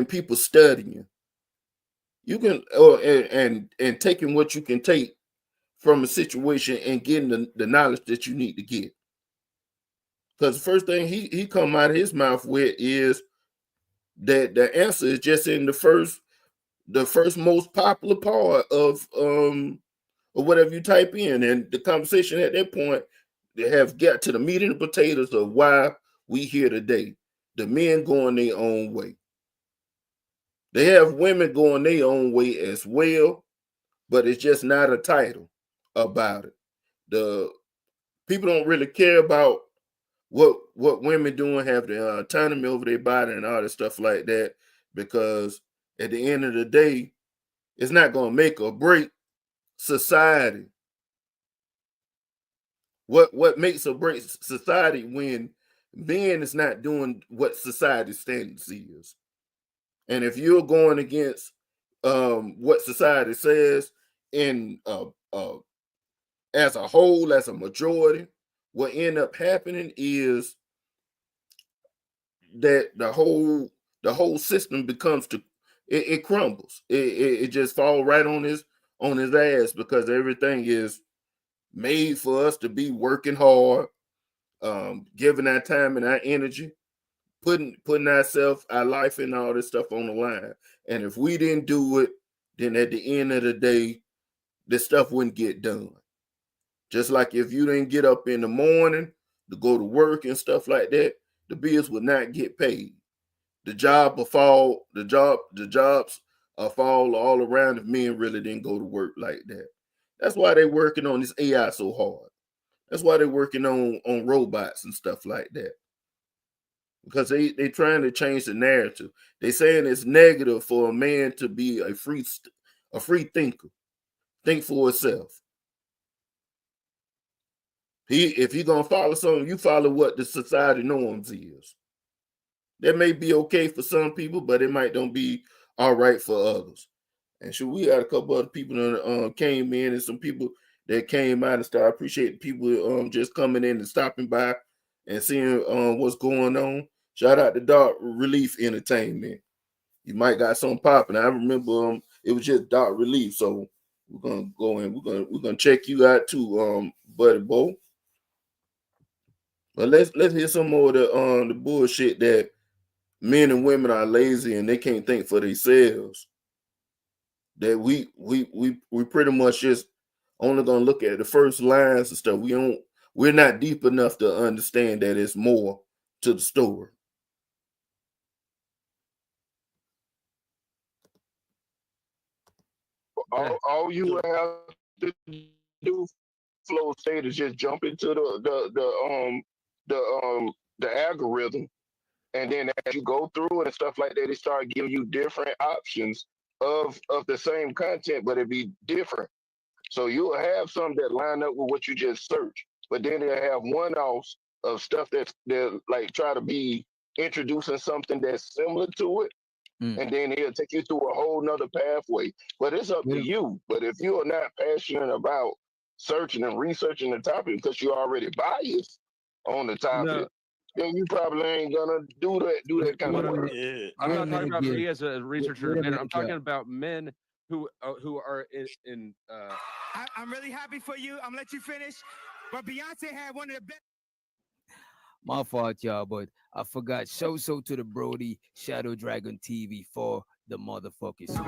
people studying. You can and taking what you can take from a situation and getting the knowledge that you need to get. Because the first thing he come out of his mouth with is that the answer is just in the first most popular part of or whatever you type in, and the conversation at that point they have got to the meat and the potatoes of why we here today. The men going their own way. They have women going their own way as well, but it's just not a title about it. The people don't really care about what women doing, have the autonomy over their body and all that stuff like that, because at the end of the day, it's not going to make or break society. What makes or breaks society when men is not doing what society standards is. And if you're going against what society says in as a whole, as a majority, what end up happening is that the whole system becomes it crumbles. It just falls right on his ass, because everything is made for us to be working hard, giving our time and our energy, putting ourselves, our life, and all this stuff on the line. And if we didn't do it, then at the end of the day, this stuff wouldn't get done. Just like if you didn't get up in the morning to go to work and stuff like that, the bills would not get paid. The job will fall. The jobs fall all around if men really didn't go to work like that. That's why they're working on this AI so hard. That's why they're working on robots and stuff like that. Because they trying to change the narrative. They saying it's negative for a man to be a free thinker, think for himself. If you're gonna follow something, you follow what the society norms is. That may be okay for some people, but it might don't be all right for others. And sure, we had a couple other people that came in, and some people that came out and stuff. I appreciate the people just coming in and stopping by and seeing what's going on. Shout out to Dark Relief Entertainment. You might got something popping. I remember it was just Dark Relief. So we're gonna go in. We're gonna check you out too, Buddy Bo. But let's hear some more of the bullshit that men and women are lazy and they can't think for themselves. That we pretty much just only gonna look at the first lines and stuff. We're not deep enough to understand that it's more to the story. All you have to do, Flow State, is just jump into the algorithm, and then as you go through it and stuff like that, they start giving you different options of the same content, but it'd be different. So you'll have some that line up with what you just searched, but then they'll have one-offs of stuff that like try to be introducing something that's similar to it, and then he'll take you through a whole nother pathway. But it's up to you. But if you are not passionate about searching and researching the topic because you're already biased on the topic, then you probably ain't gonna do that kind of work. I'm not talking about me as a researcher. I'm talking about men who are in I'm really happy for you. I'm gonna let you finish. But Beyonce had one of the best. My fault, y'all, but I forgot. Show so to the Brody Shadow Dragon TV for the motherfucking super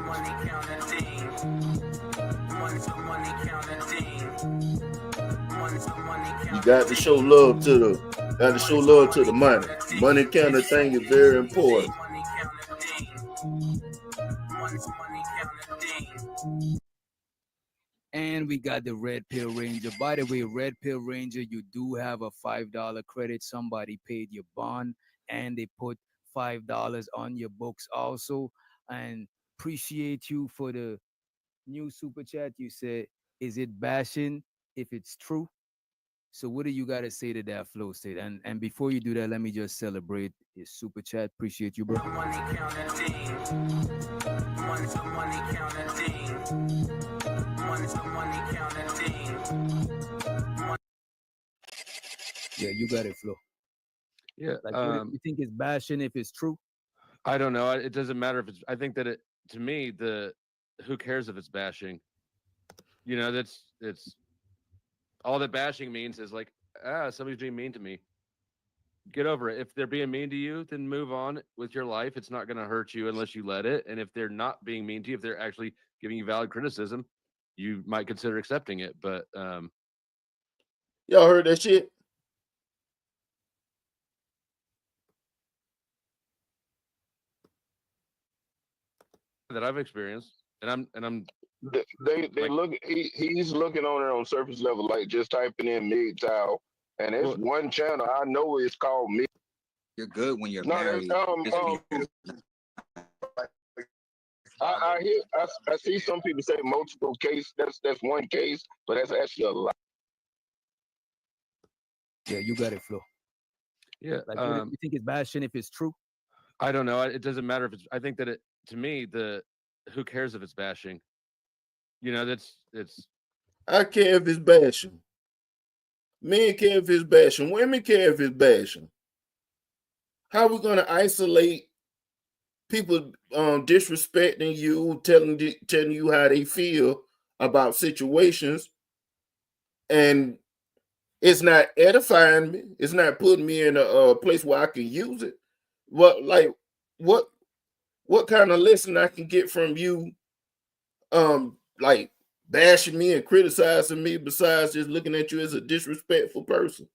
You got to show love to the money. Money counter thing is very important. And we got the Red Pill Ranger. By the way, Red Pill Ranger, you do have a $5 credit. Somebody paid your bond and they put $5 on your books also. And appreciate you for the new super chat. You said is it bashing if it's true? So what do you got to say to that, Flow State? And before you do that, let me just celebrate his super chat. Appreciate you, bro. Money counting thing. Money counting thing. Money counting thing. Yeah, you got it, Flo. Yeah. Like, what do you think is bashing if it's true? I don't know. It doesn't matter if it's. I think that to me, who cares if it's bashing? You know, it's all that bashing means is like, somebody's being mean to me. Get over it. If they're being mean to you, then move on with your life. It's not going to hurt you unless you let it. And if they're not being mean to you, if they're actually giving you valid criticism, you might consider accepting it. But y'all heard that shit? that I've experienced, and I'm They look. He's looking on it on surface level, like just typing in MGTOW, and it's one channel I know it's called MGTOW. You're good when you're No, married. I see some people say multiple case. That's one case, but that's actually a lot. Yeah, you got it, Flo. Yeah. Like, what do you think is bashing if it's true? I don't know. It doesn't matter if it's. I think that to me, who cares if it's bashing? You know, it's. I care if it's bashing. Men care if it's bashing. Women care if it's bashing. How are we going to isolate people disrespecting you, telling you how they feel about situations, and it's not edifying me? It's not putting me in a place where I can use it. What kind of lesson I can get from you, like bashing me and criticizing me, besides just looking at you as a disrespectful person?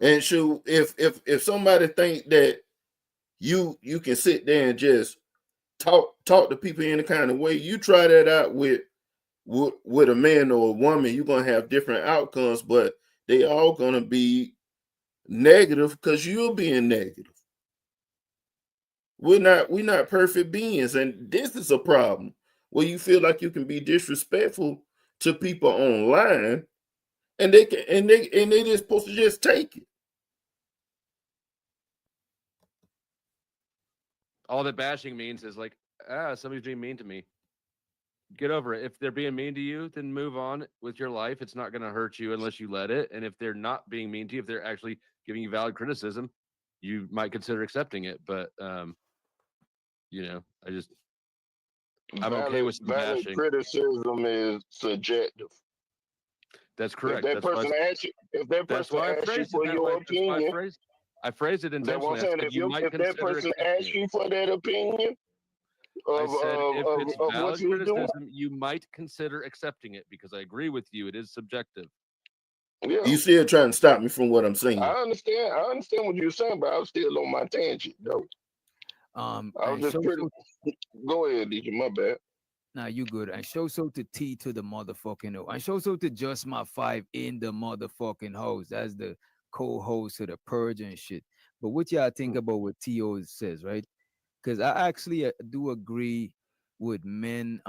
And so if somebody think that you can sit there and just talk to people in any kind of way, you try that out with a man or a woman, you're gonna have different outcomes, but they all gonna be negative because you're being negative. We're not perfect beings, and this is a problem where you feel like you can be disrespectful to people online, and they just supposed to just take it. All that bashing means is like, somebody's being mean to me. Get over it. If they're being mean to you, then move on with your life. It's not going to hurt you unless you let it. And if they're not being mean to you, if they're actually giving you valid criticism, you might consider accepting it. But you know, I'm okay with some valid bashing. Criticism is subjective. That's correct. If that person asks you for your opinion, I phrased it intentionally. That's what I'm saying. If that person asks you for that opinion of what you're doing, you might consider accepting it, because I agree with you. It is subjective. Yeah. You still trying to stop me from what I'm saying. I understand what you're saying, but I was still on my tangent, though. I was just Go ahead, DJ. My bad. Nah, you good. And show so to T to the motherfucking O. And show so to Just My 5 in the motherfucking house. That's the co-host of the Purge and shit. But what y'all think about what T.O. says, right? Because I actually do agree with men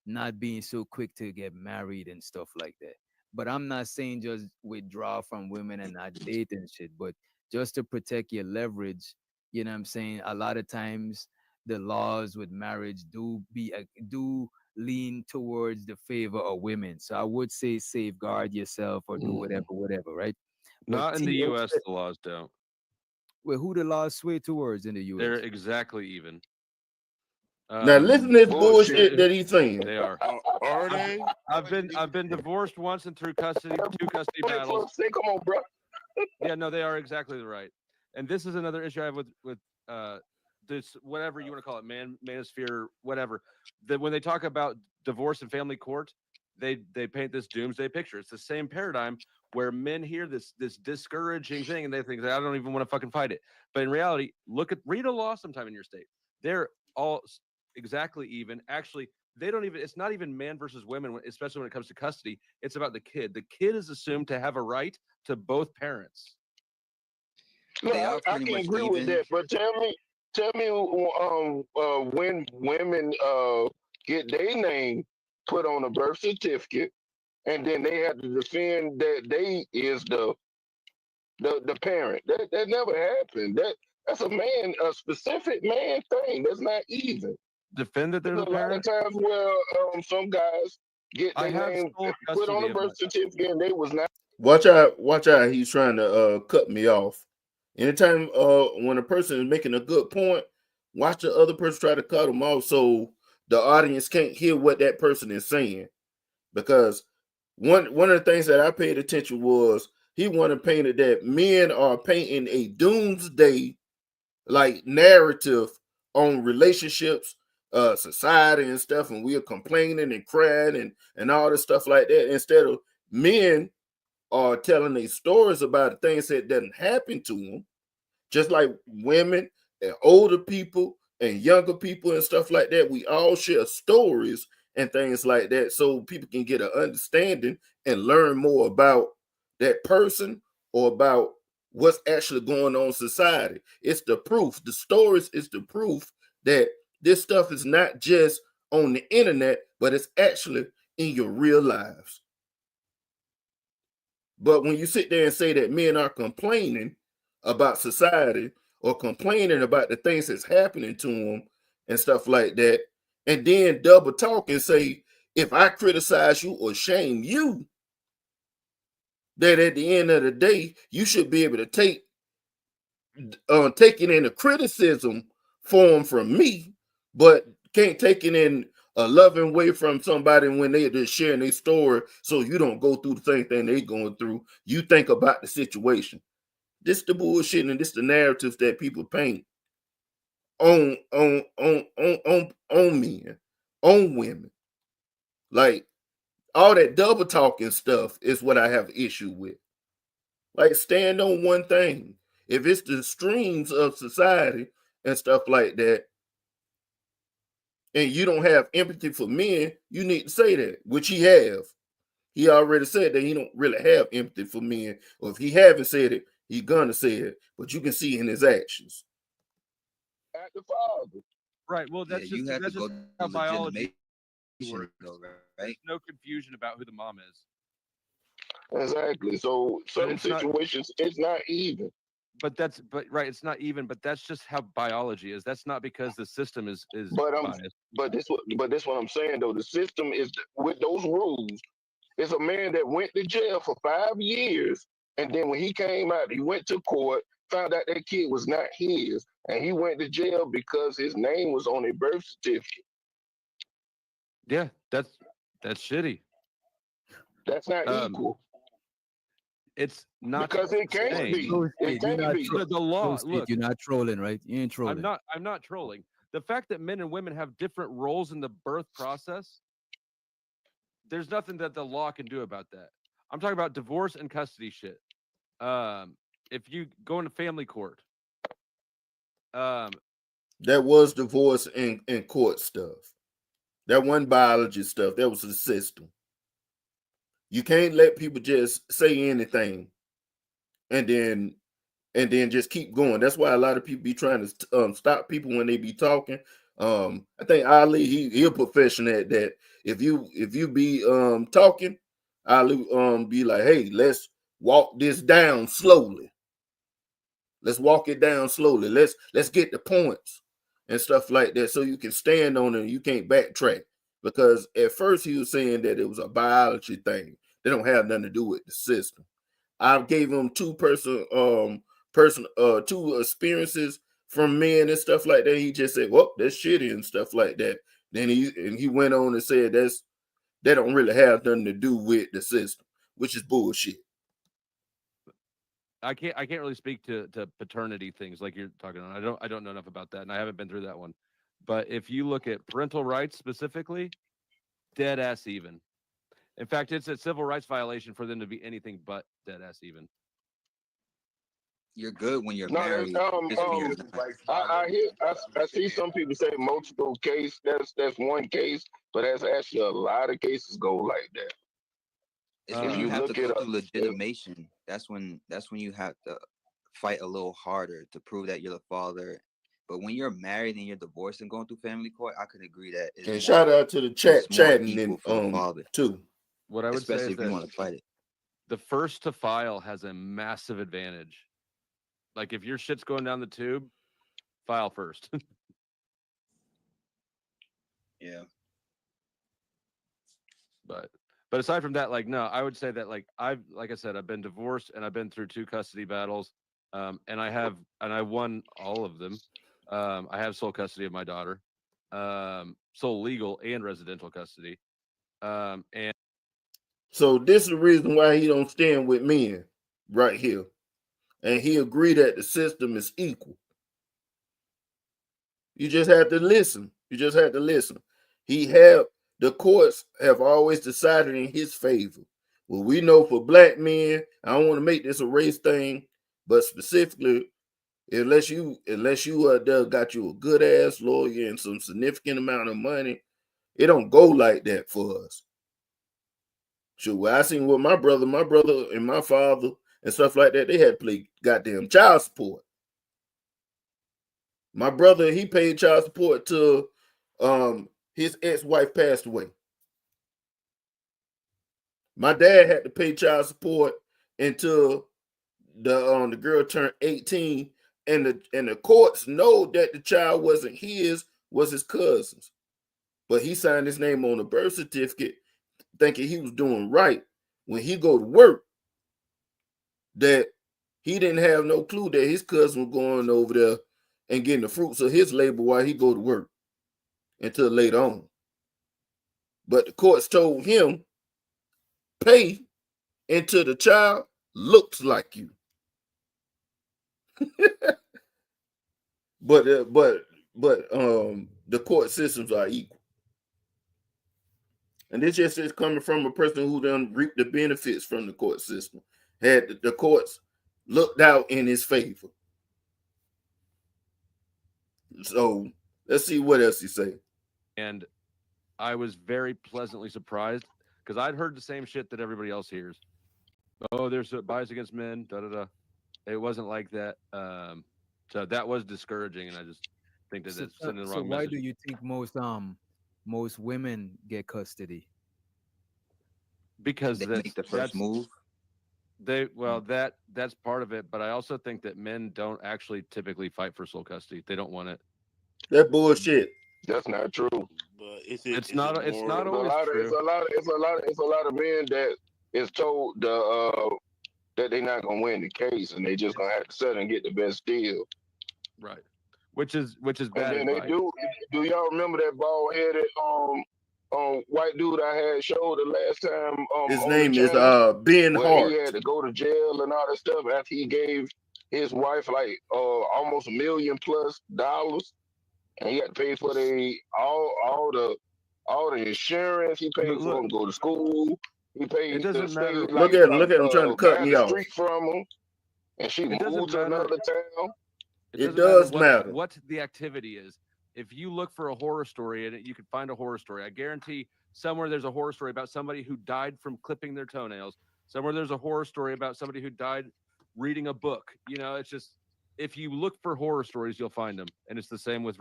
not being so quick to get married and stuff like that. But I'm not saying just withdraw from women and not date and shit, but just to protect your leverage. You know what I'm saying? A lot of times the laws with marriage do lean towards the favor of women. So I would say safeguard yourself or do whatever, right? Not in the U.S., the laws don't. Well, who the laws sway towards in the U.S.? They're exactly even. Now listen to this bullshit that he's saying. They are. Are they? I've been divorced once and through custody, 2 custody battles. Come on, bro. Yeah, no, they are exactly right. And this is another issue I have with this, whatever you want to call it, manosphere, whatever. That when they talk about divorce and family court, they paint this doomsday picture. It's the same paradigm where men hear this discouraging thing and they think, I don't even want to fucking fight it. But in reality, read a law sometime in your state. They're all exactly even. Actually, it's not even man versus women, especially when it comes to custody. It's about the kid. The kid is assumed to have a right to both parents. No, I can agree with that, but tell me when women get their name put on a birth certificate, and then they have to defend that they is the parent. That never happened. That's a specific man thing. That's not even. Defend that they're There's the a lot of parent. times where some guys get I their have name sole put on custody a of my birth certificate and they was not. Watch out, watch out. He's trying to cut me off. Anytime when a person is making a good point, watch the other person try to cut him off so the audience can't hear what that person is saying. Because one of the things that I paid attention was he wanted painted that men are painting a doomsday like narrative on relationships, society and stuff, and we are complaining and crying and all this stuff like that, instead of men are telling their stories about the things that doesn't happen to them, just like women and older people and younger people and stuff like that. We all share stories and things like that so people can get an understanding and learn more about that person or about what's actually going on in society. It's the proof. The stories is the proof that this stuff is not just on the internet, but it's actually in your real lives. But when you sit there and say that men are complaining about society or complaining about the things that's happening to them and stuff like that, and then double talk and say, if I criticize you or shame you, that at the end of the day, you should be able to take it in a criticism form from me, but can't take it in a loving way from somebody when they're just sharing their story, so you don't go through the same thing they're going through. You think about the situation. This the bullshit and this the narratives that people paint on men, on women. Like all that double talking stuff is what I have issue with. Like stand on one thing. If it's the streams of society and stuff like that, and you don't have empathy for men, you need to say that, which he have. He already said that he don't really have empathy for men, or if he haven't said it, he's gonna say it. But you can see in his actions. At the father. Right. Well, Yeah, that's you just have to that's go just through how biology legitimation, works. though, right? There's no confusion about who the mom is. Exactly. So But some it's not. situations it's not even. But right, it's not even. But that's just how biology is. That's not because the system is But biased. this what I'm saying though. The system is with those rules. It's a man that went to jail for 5 years, and then when he came out, he went to court, found out that kid was not his, and he went to jail because his name was on a birth certificate. Yeah, that's shitty. That's not Um, equal it's not because it the can't same. be. Flow It State, you're can't not be. The law. State, Look, you're not trolling, right? You ain't trolling. I'm not trolling. The fact that men and women have different roles in the birth process, there's nothing that the law can do about that. I'm talking about divorce and custody shit. If you go into family court, That was divorce and court stuff. That wasn't biology stuff. That was the system. You can't let people just say anything and then just keep going. That's why a lot of people be trying to stop people when they be talking. I think Ali he a professional at that. If you be talking, Ali be like, hey, let's walk this down slowly. Let's walk it down slowly. Let's get the points and stuff like that so you can stand on it and you can't backtrack. Because at first he was saying that it was a biology thing. They don't have nothing to do with the system. I gave him two experiences from men and stuff like that. He just said, well, that's shitty and stuff like that. Then he went on and said that don't really have nothing to do with the system, which is bullshit. I can't really speak to paternity things like you're talking on. I don't know enough about that, and I haven't been through that one. But if you look at parental rights specifically, dead ass even. In fact, it's a civil rights violation for them to be anything but dead ass even. You're good when you're No, married. Just when you're not. I see some people say multiple case. That's one case, but that's actually a lot of cases go like that. It's If when you you have to look go it up, through legitimation. That's when you have to fight a little harder to prove that you're the father But when you're married and you're divorced and going through family court, I could agree that. And shout out to the chat it's more chatting equal and for the father, too. What I would say especially is if you that want to fight it. the first to file has a massive advantage. Like if your shit's going down the tube, file first. Yeah. But aside from that, like no, I would say that like I said, I've been divorced and I've been through 2 custody battles. And I won all of them. I have sole custody of my daughter, sole legal and residential custody. And so this is the reason why he don't stand with men right here. And he agreed that the system is equal. You just have to listen. The courts have always decided in his favor. Well, we know for black men, I don't want to make this a race thing, but specifically, unless you got you a good ass lawyer and some significant amount of money, it don't go like that for us. Sure, I seen with my brother and my father and stuff like that, they had to pay goddamn child support. My brother, he paid child support till his ex-wife passed away. My dad had to pay child support until the girl turned 18, and the courts know that the child wasn't his, was his cousin's. But he signed his name on the birth certificate, thinking he was doing right. When he go to work, that he didn't have no clue that his cousin was going over there and getting the fruits of his labor while he go to work until later on. But the courts told him, pay until the child looks like you. but the court systems are equal. And this just is coming from a person who done reaped the benefits from the court system. Had the courts looked out in his favor. So let's see what else he say. And I was very pleasantly surprised because I'd heard the same shit that everybody else hears. Oh, there's a bias against men. Da da da. It wasn't like that. So that was discouraging, and I just think that it's sending the wrong why message. do you think most women get custody? Because They make the first move. That's part of it, but I also think that men don't actually typically fight for sole custody. They don't want it. That bullshit. That's not true. But It's not always true. It's a lot of men that is told that they're not gonna win the case and they just gonna have to settle and get the best deal. Right. Which is bad. And then they do. Do y'all remember that bald headed white dude I had showed the last time? His name is Ben Hart. He had to go to jail and all that stuff after he gave his wife like almost $1 million+ and he had to pay for all the insurance. He paid for him to go to school. He paid. It doesn't matter. Look at him trying to cut me off. Street from him, and she moved to another town. It does matter what the activity is. If you look for a horror story and you can find a horror story, I guarantee somewhere there's a horror story about somebody who died from clipping their toenails. Somewhere there's a horror story about somebody who died reading a book. You know, it's just, if you look for horror stories, you'll find them. And it's the same with.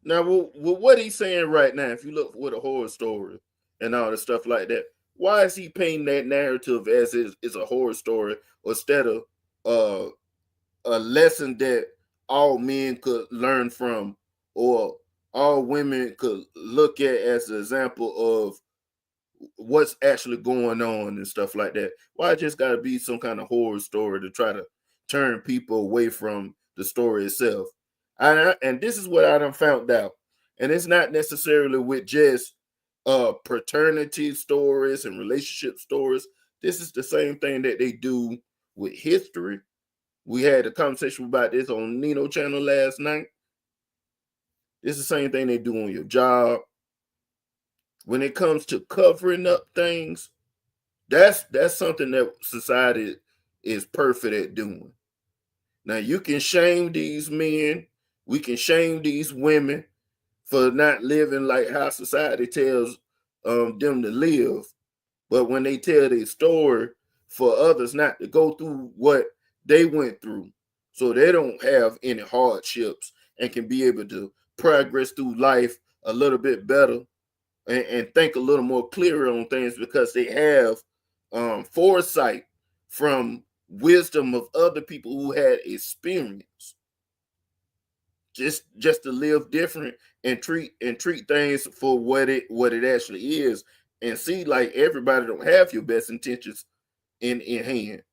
Now, what he's saying right now, if you look with a horror story and all the stuff like that, why is he painting that narrative as it's a horror story instead of a lesson that all men could learn from or all women could look at as an example of what's actually going on and stuff like that? Why it just got to be some kind of horror story to try to turn people away from the story itself? And this is what I done found out. And it's not necessarily with just paternity stories and relationship stories. This is the same thing that they do with history. We had a conversation about this on Nino channel last night. It's the same thing they do on your job. When it comes to covering up things, that's something that society is perfect at doing. Now, you can shame these men. We can shame these women for not living like how society tells them to live. But when they tell their story for others not to go through what they went through, so they don't have any hardships and can be able to progress through life a little bit better and think a little more clearer on things because they have foresight from wisdom of other people who had experience. Just to live different and treat things for what it actually is, and see like everybody don't have your best intentions in hand.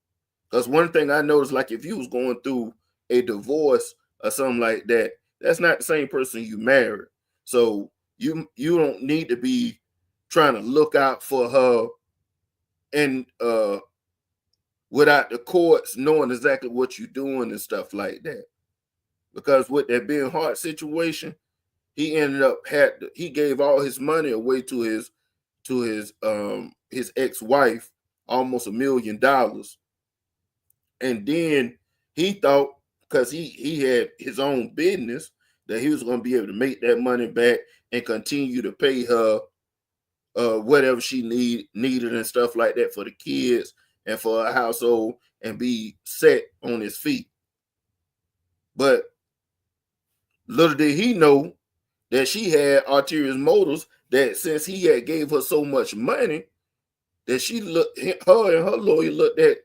Because one thing I noticed, like if you was going through a divorce or something like that, that's not the same person you married. So you don't need to be trying to look out for her and without the courts knowing exactly what you're doing and stuff like that. Because with that being hard situation, he ended up he gave all his money away to his ex-wife, almost $1 million. And then he thought, because he had his own business, that he was going to be able to make that money back and continue to pay her whatever she needed and stuff like that for the kids and for her household and be set on his feet. But little did he know that she had ulterior motives, that since he had gave her so much money, that her and her lawyer looked at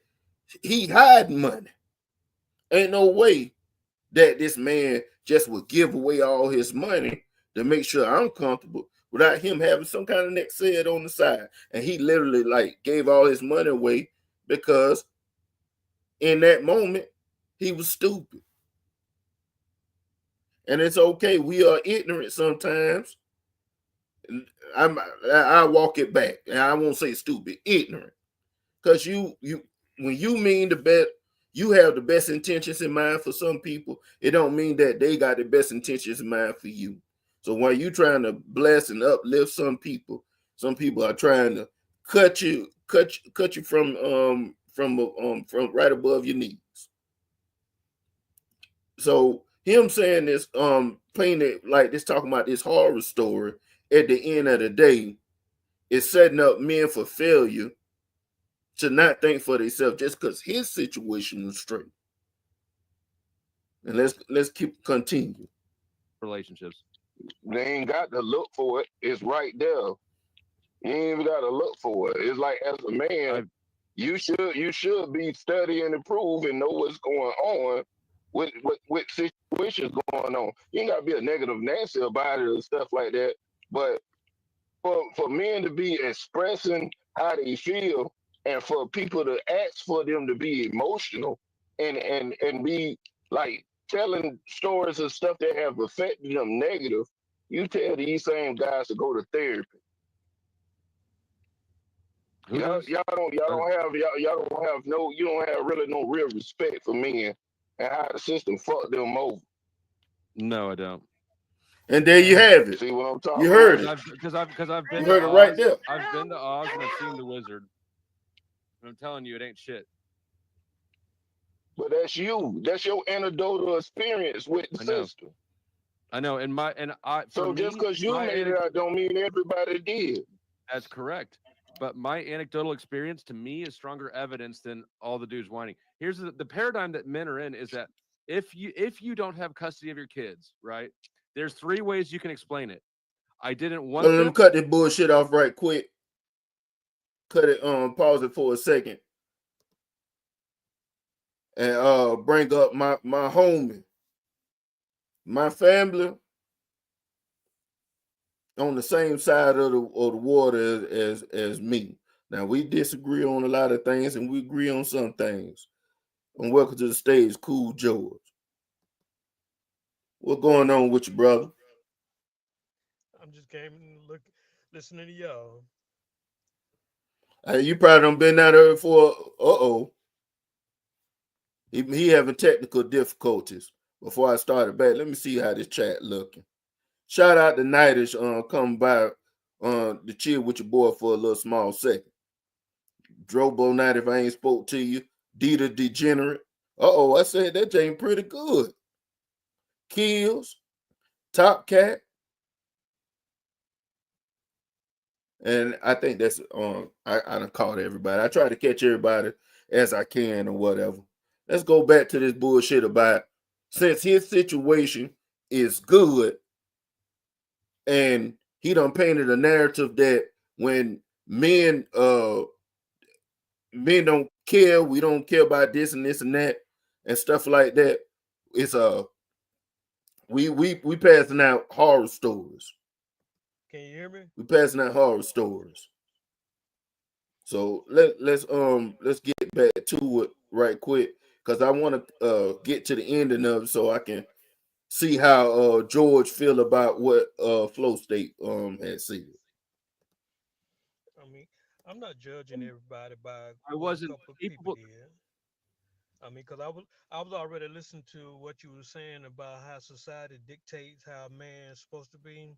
he hiding money. Ain't no way that this man just would give away all his money to make sure I'm comfortable without him having some kind of next said on the side. And he literally like gave all his money away because in that moment he was stupid. And it's okay. We are ignorant sometimes. I walk it back, and I won't say stupid, ignorant. Because you when you mean the best, you have the best intentions in mind for some people. It don't mean that they got the best intentions in mind for you. So while you trying to bless and uplift some people are trying to cut you from right above your knees. So him saying this, playing it like this, talking about this horror story, at the end of the day, is setting up men for failure to not think for themselves just because his situation was straight. And let's continue. Relationships. They ain't got to look for it. It's right there. You ain't even got to look for it. It's like, as a man, you should be studying to prove and know what's going on with situations going on. You ain't got to be a negative Nancy about it and stuff like that. But for men to be expressing how they feel, and for people to ask for them to be emotional and be like telling stories of stuff that have affected them negative, you tell these same guys to go to therapy. You don't have really no real respect for men and how the system fucked them over. No, I don't. And there you have it. See what I'm talking You heard about? it. Because I've been you heard it right there. I've been to Oz and I've seen the Wizard. And I'm telling you, it ain't shit. But that's you. That's your anecdotal experience with the system. I know. So just because you made it out don't mean everybody did. That's correct. But my anecdotal experience to me is stronger evidence than all the dudes whining. Here's the paradigm that men are in is that if you don't have custody of your kids, right? There's 3 ways you can explain it. I didn't want Let them cut this bullshit off right quick. Cut it, pause it for a second. And bring up my homie. My family on the same side of the water as me. Now we disagree on a lot of things and we agree on some things. And welcome to the stage, Cool George. What's going on with you, brother? I'm just came and listening to y'all. You probably done been out there for he having technical difficulties. Before I started back, let me see how this chat looking. Shout out to Nightish coming by to chill with your boy for a little small second. Drobo Night, if I ain't spoke to you. Dita Degenerate. I said that ain't pretty good. Kills, Top Cat. And I think that's I done caught everybody. I try to catch everybody as I can or whatever. let's go back to this bullshit about since his situation is good and he done painted a narrative that when men don't care, we don't care about this and this and that and stuff like that. It's we passing out horror stories. Can you hear me? We passing out horror stories. So let's get back to it right quick because I want to get to the ending of it so I can see how George feel about what Flow State had said. I mean, I'm not judging everybody by I what a wasn't couple of people capable. did. I mean, because I was already listening to what you were saying about how society dictates how a man's supposed to be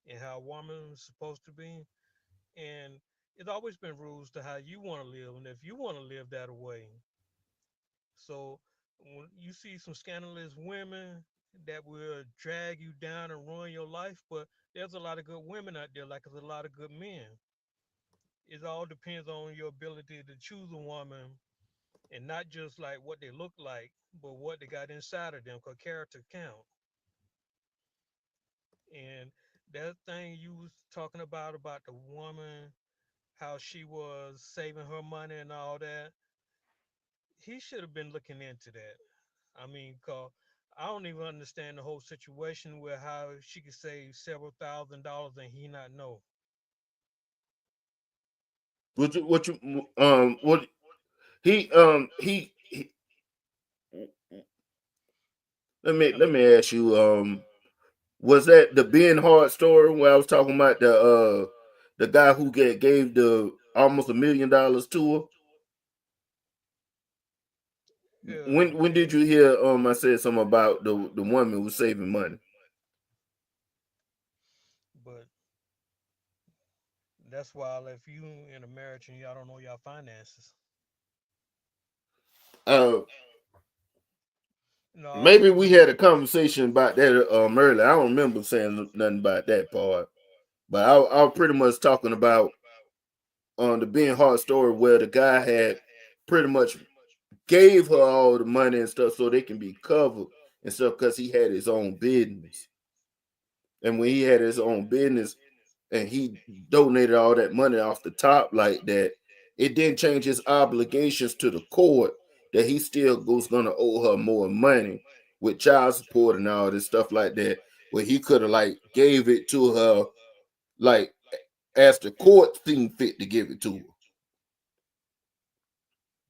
and how a woman's supposed to be, and it's always been rules to how you want to live, and if you want to live that way. So when you see some scandalous women that will drag you down and ruin your life, but there's a lot of good women out there, like there's a lot of good men. It all depends on your ability to choose a woman and not just like what they look like, but what they got inside of them, because character count. And that thing you was talking about the woman, how she was saving her money and all that, he should have been looking into that. I mean, cause I don't even understand the whole situation where how she could save several $1,000s and he not know. What he I let mean, me ask you was that the Ben Hart story where I was talking about the guy who gave the almost $1 million to her? When did you hear I said something about the woman who was saving money? but that's why if you in a marriage and y'all don't know y'all finances. Uh No, I Maybe agree we with had you. a conversation about that earlier. I don't remember saying nothing about that part. But I was pretty much talking about the Ben Hart story where the guy had pretty much gave her all the money and stuff so they can be covered and stuff because he had his own business. And when he had his own business and he donated all that money off the top like that, it didn't change his obligations to the court that he still was gonna owe her more money with child support and all this stuff like that. Where he could have like gave it to her like as the court seemed fit to give it to her.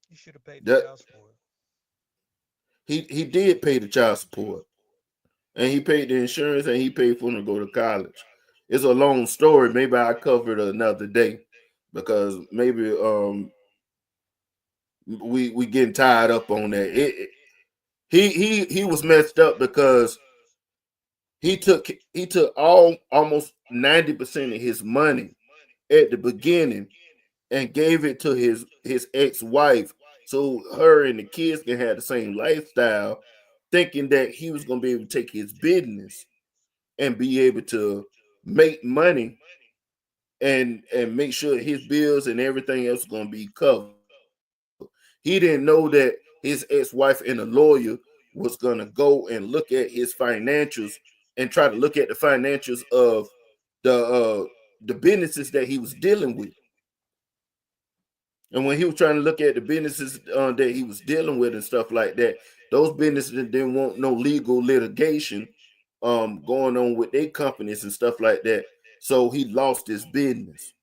You should have paid the That child support. he did pay the child support and he paid the insurance and he paid for him to go to college. It's a long story. Maybe I cover it another day because maybe we getting tied up on that. He was messed up because he took almost 90% of his money at the beginning and gave it to his ex-wife so her and the kids can have the same lifestyle, thinking that he was gonna be able to take his business and be able to make money and make sure his bills and everything else is gonna be covered. He didn't know that his ex-wife and a lawyer was gonna go and look at his financials and try to look at the financials of the businesses that he was dealing with. And when he was trying to look at the businesses that he was dealing with and stuff like that, those businesses didn't want no legal litigation going on with their companies and stuff like that. So he lost his business.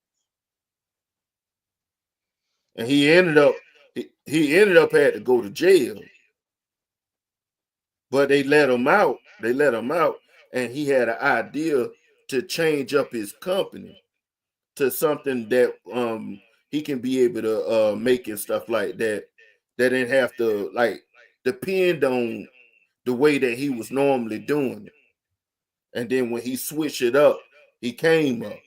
And he ended up had to go to jail. But they let him out. They let him out, and he had an idea to change up his company to something that he can be able to make and stuff like that. That didn't have to like depend on the way that he was normally doing it. And then when he switched it up, he came up.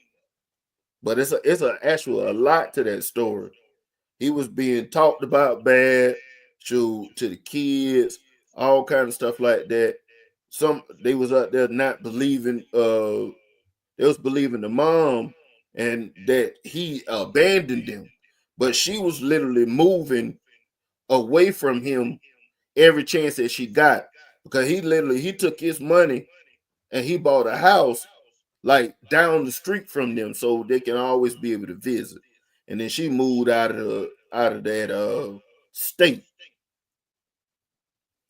But it's a lot to that story. He was being talked about bad to the kids, all kind of stuff like that. Some they was out there not believing they was believing the mom and that he abandoned them. But she was literally moving away from him every chance that she got because he took his money and he bought a house like down the street from them so they can always be able to visit. And then she moved out of that state.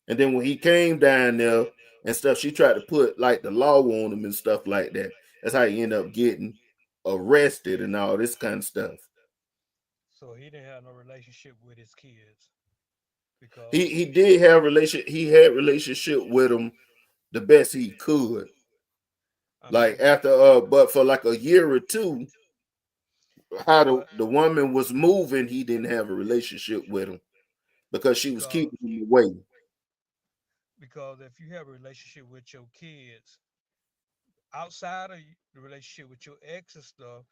And then when he came down there and stuff, she tried to put like the law on him and stuff like that. That's how he ended up getting arrested and all this kind of stuff. So he didn't have no relationship with his kids because He did have he had relationship with him the best he could. I Like mean, after but for like a year or two, how but the woman was moving, he didn't have a relationship with him because she was because keeping him away. because if you have a relationship with your kids outside of the relationship with your ex and stuff,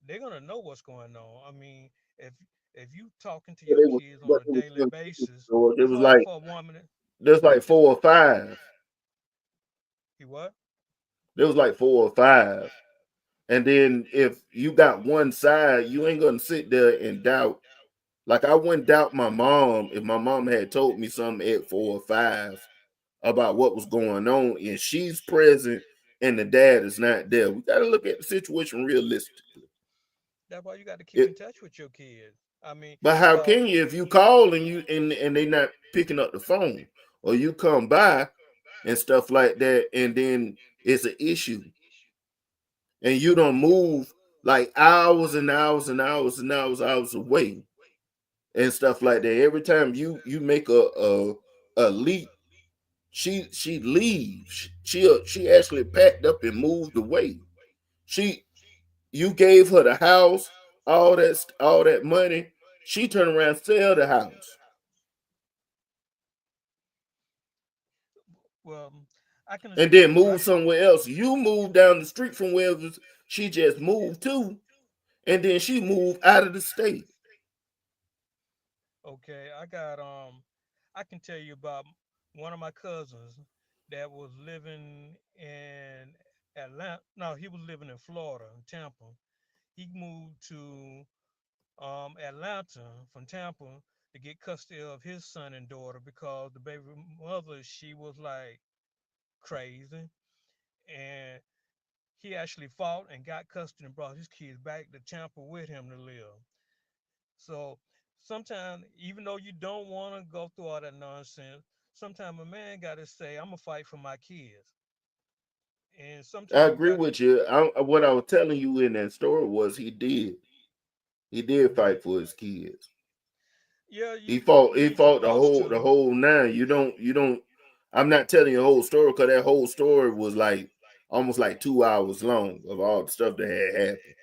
they're gonna know what's going on. I mean, if you talking to But your it was kids on but a it was daily still basis, so it it's was hard like for a woman. there's like It's 4 or 5. he what? There was like 4 or 5. And then if you got one side, you ain't gonna sit there and doubt. Like I wouldn't doubt my mom if my mom had told me something at 4 or 5 about what was going on, and she's present and the dad is not there. We gotta look at the situation realistically. That's why you got to keep in It, touch with your kids. I mean, but how because can you if you call and and they not picking up the phone, or you come by and stuff like that, and then it's an issue, and you don't move like hours and hours and hours and hours away and stuff like that. Every time you make a leap, she leaves. She actually packed up and moved away. She you gave her the house, all that money. She turned around and sell the house well, I can and then I move somewhere else. You moved down the street from where she just moved to, and then she moved out of the state. okay, I can tell you about one of my cousins that was living in Atlanta. No, he was living in Florida, in Tampa. He moved to Atlanta from Tampa to get custody of his son and daughter because the baby mother, she was like crazy, and he actually fought and got custody and brought his kids back to Tampa with him to live. So sometimes, even though you don't want to go through all that nonsense, sometimes a man got to say, "I'm gonna fight for my kids," and I sometimes you agree got to. with you. What I was telling you in that story was he did Yeah, fight for his kids. yeah, He you fought supposed the to. whole nine. You don't I'm not telling you the whole story because that whole story was like almost like 2 hours long of all the stuff that had happened.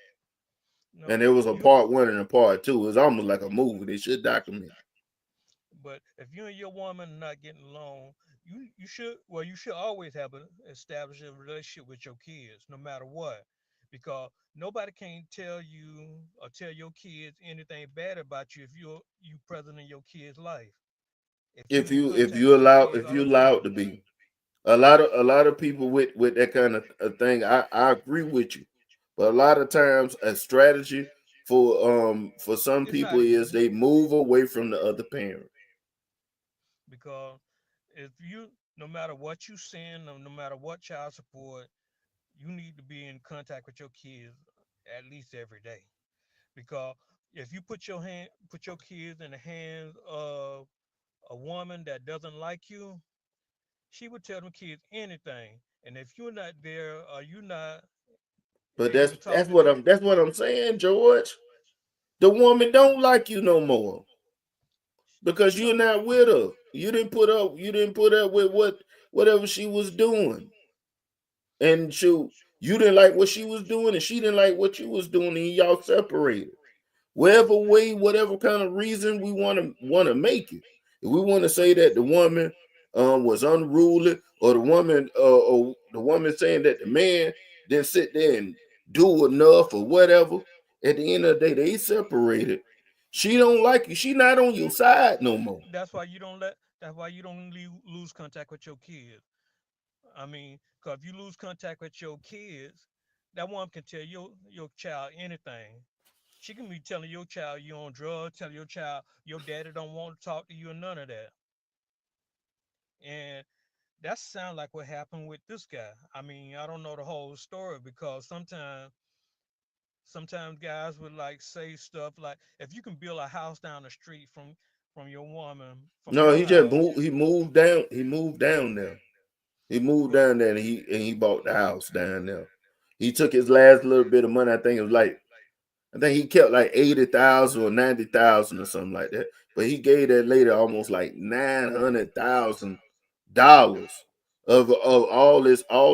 No, And there was a you. part one and a part two. It was almost like a movie. They should document. But if you and your woman not getting along, you should you should always have a establish a relationship with your kids, no matter what, because nobody can tell you or tell your kids anything bad about you if you present in your kid's life. If you in contact with your kids If all you the allowed time. to be. A lot of people with that kind of thing, I agree with you. But a lot of times a strategy for some It's not people is easy they move away from the other parent. because if you no matter what you send, no matter what child support, you need to be in contact with your kids at least every day. Because if you put your kids in the hands of a woman that doesn't like you, she would tell them kids anything. And if you're not there or you're not But able to talk to them, that's what I'm saying, George. The woman don't like you no more because she you're don't. not with her. You didn't put up with whatever she was doing. And you didn't like what she was doing, and she didn't like what you was doing, and y'all separated. Whatever way, whatever kind of reason we want to make it. If we want to say that the woman was unruly, or the woman saying that the man didn't sit there and do enough or whatever, at the end of the day, they separated. She don't like you. She not on your side no more. That's why you don't let. That's why you don't lose contact with your kids. I mean, because if you lose contact with your kids, that woman can tell your child anything. She can be telling your child you on drugs, telling your child your daddy don't want to talk to you, and none of that. And that sounds like what happened with this guy. I mean, I don't know the whole story because sometimes guys would like say stuff like, if you can build a house down the street from your woman from No, your he just house, moved. He moved down. He moved down there. He moved but down there, and he bought the house down there. He took his last little bit of money. I think it was like, I think he kept like 80,000 or 90,000 or something like that. But he gave that lady almost like $900,000 of all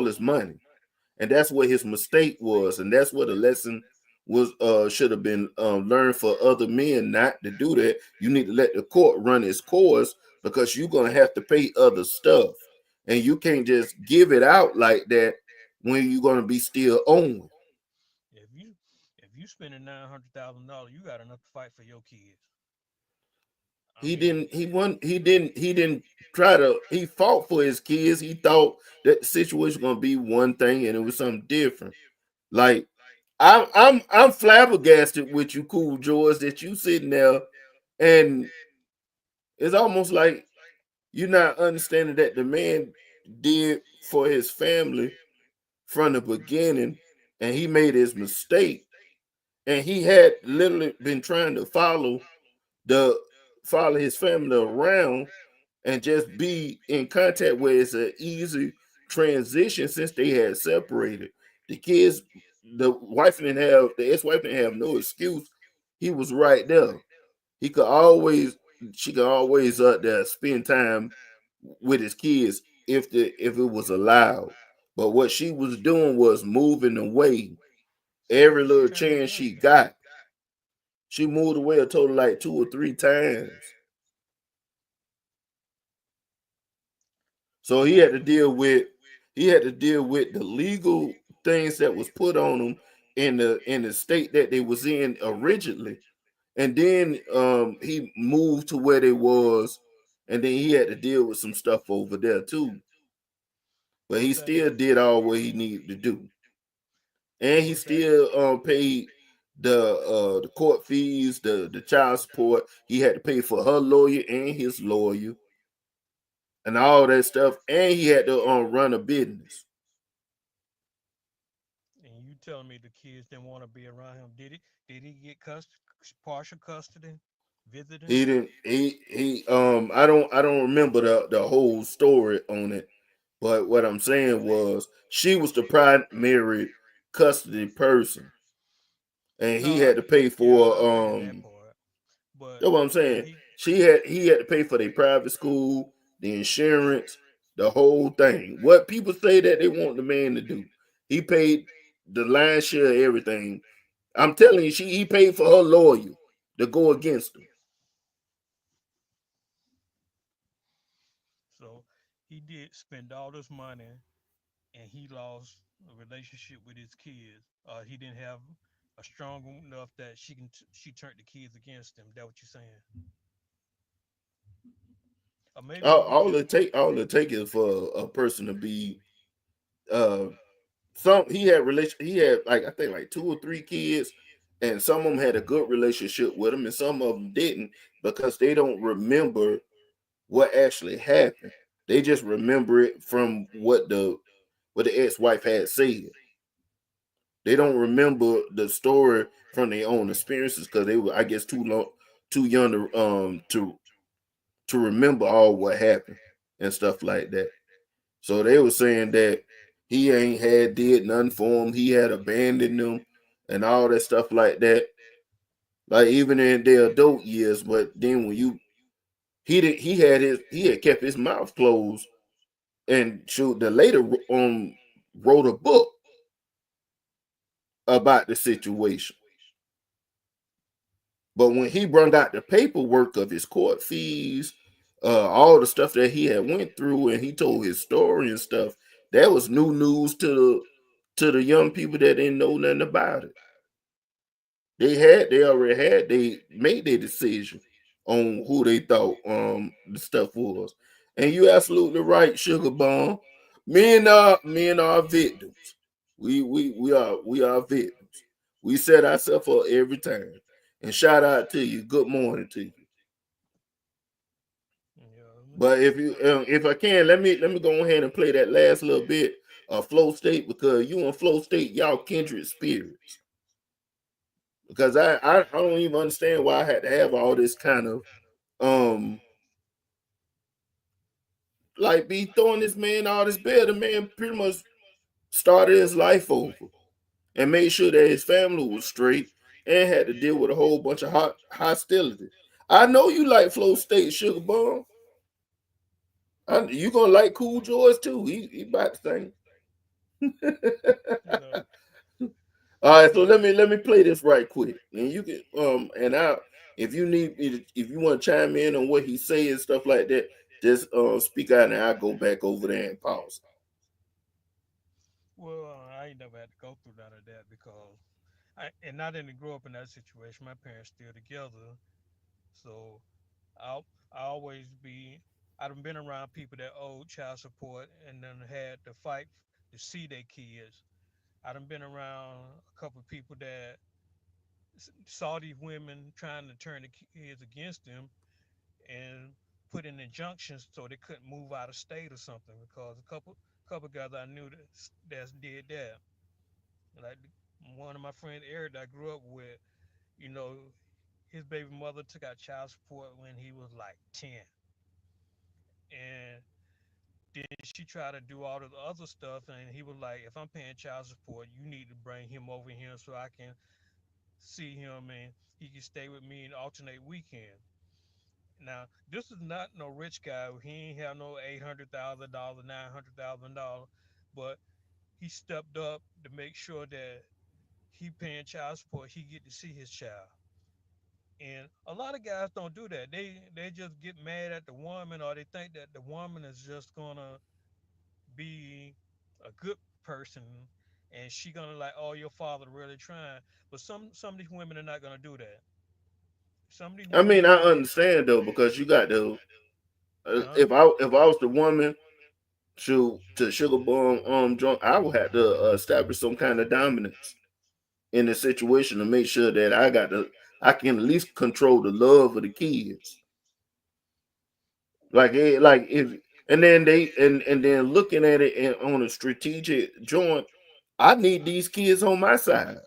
his money. And that's what his mistake was, and that's what a lesson was should have been learned for other men not to do that. You need to let the court run its course, because you're gonna have to pay other stuff, and you can't just give it out like that when you're gonna be still owing. if you spending $900,000, you got enough to fight for your kids. I He mean, didn't. He won. He didn't try to. He fought for his kids. He thought that the situation was gonna be one thing, and it was something different. Like I'm flabbergasted with you, Cool George, that you sitting there, and it's almost like you're not understanding that the man did for his family from the beginning, and he made his mistake, and he had literally been trying to the follow his family around and just be in contact where it's an easy transition since they had separated. The kids, the ex-wife didn't have no excuse. He was right there. He could always, she could always there spend time with his kids if it was allowed. But what she was doing was moving away so every what she little turned chance against she him? got. She moved away a total like 2 or 3 times. So So he had to deal with the legal things that was put on him in the state that they was in originally. And then he moved to where they was, and then he had to deal with some stuff over there too. But he what's that? still did all what he needed to do. And he What's that? still paid the court fees, the child support. He had to pay for her lawyer and his lawyer and all that stuff, and he had to run a business. And you telling me the kids didn't want to be around him? Did he get partial custody, visiting? He didn't. I don't remember the whole story on it, but what I'm saying was she was the primary custody person, and he No, had to pay yeah, for I understand that part. But That's what I'm did saying. he? He had to pay for their private school, the insurance, the whole thing. What people say that they want the man to do, he paid the lion's share of everything. I'm telling you, he paid for her lawyer to go against him. So he did spend all this money, and he lost a relationship with his kids. He didn't have a strong enough that she turned the kids against him. That what you're saying? Or maybe All, it was just all it take is for a person to be uh some he had like I think like 2 or 3 kids, and some of them had a good relationship with him and some of them didn't, because they don't remember what actually happened. They just remember it from what the ex-wife had said. They don't remember the story from their own experiences because they were, I guess, too young to remember all what happened and stuff like that. So they were saying that he ain't had did nothing for him. He had abandoned them and all that stuff like that. Like even in their adult years, but then when you he had kept his mouth closed, and shoot, the later wrote a book about the situation. But when he brought out the paperwork of his court fees, all the stuff that he had went through, and he told his story and stuff, that was new news to the young people that didn't know nothing about it. They already had they made their decision on who they thought the stuff was. And you absolutely right, Sugar Bomb. Men are victims. We are victims. We set ourselves up every time. And shout out to you. Good morning to you. yeah. But if I can, let me go ahead and play that last little bit of Flow State, because you and Flow State, y'all kindred spirits. Because I don't even understand why I had to have all this kind of like be throwing this man all this bill. The man pretty much started his life over and made sure that his family was straight and had to deal with a whole bunch of hostility. I know you like Flow State, Sugar Bomb. You gonna like Cool George too. He about the same. All right, so let me play this right quick, and you can if you want to chime in on what he say and stuff like that, just speak out, and I'll go back over there and pause. Well, I ain't never had to go through none of that because I didn't grow up in that situation. My parents still together, so I I always be I done been around people that owed child support and then had to fight to see their kids. I done been around a couple of people that saw these women trying to turn the kids against them and put in injunctions so they couldn't move out of state or something because a couple guys I knew that did that. Like one of my friends, Eric, that I grew up with, you know, his baby mother took out child support when he was like 10, and then she tried to do all this other stuff, and he was like, "If I'm paying child support, you need to bring him over here so I can see him and he can stay with me and alternate weekends." Now, this is not no rich guy. He ain't have no $800,000, $900,000, but he stepped up to make sure that he paying child support. He get to see his child. And a lot of guys don't do that. They just get mad at the woman, or they think that the woman is just gonna be a good person, and she gonna like, oh, your father really trying. But some of these women are not gonna do that. Some of these I women mean, I gonna understand though, because you got to. uh-huh. If I was the woman to Sugar Bomb joint, I would have to establish some kind of dominance in the situation to make sure that I can at least control the love of the kids. Like if and then and then looking at it on a strategic joint, I need these kids on my side.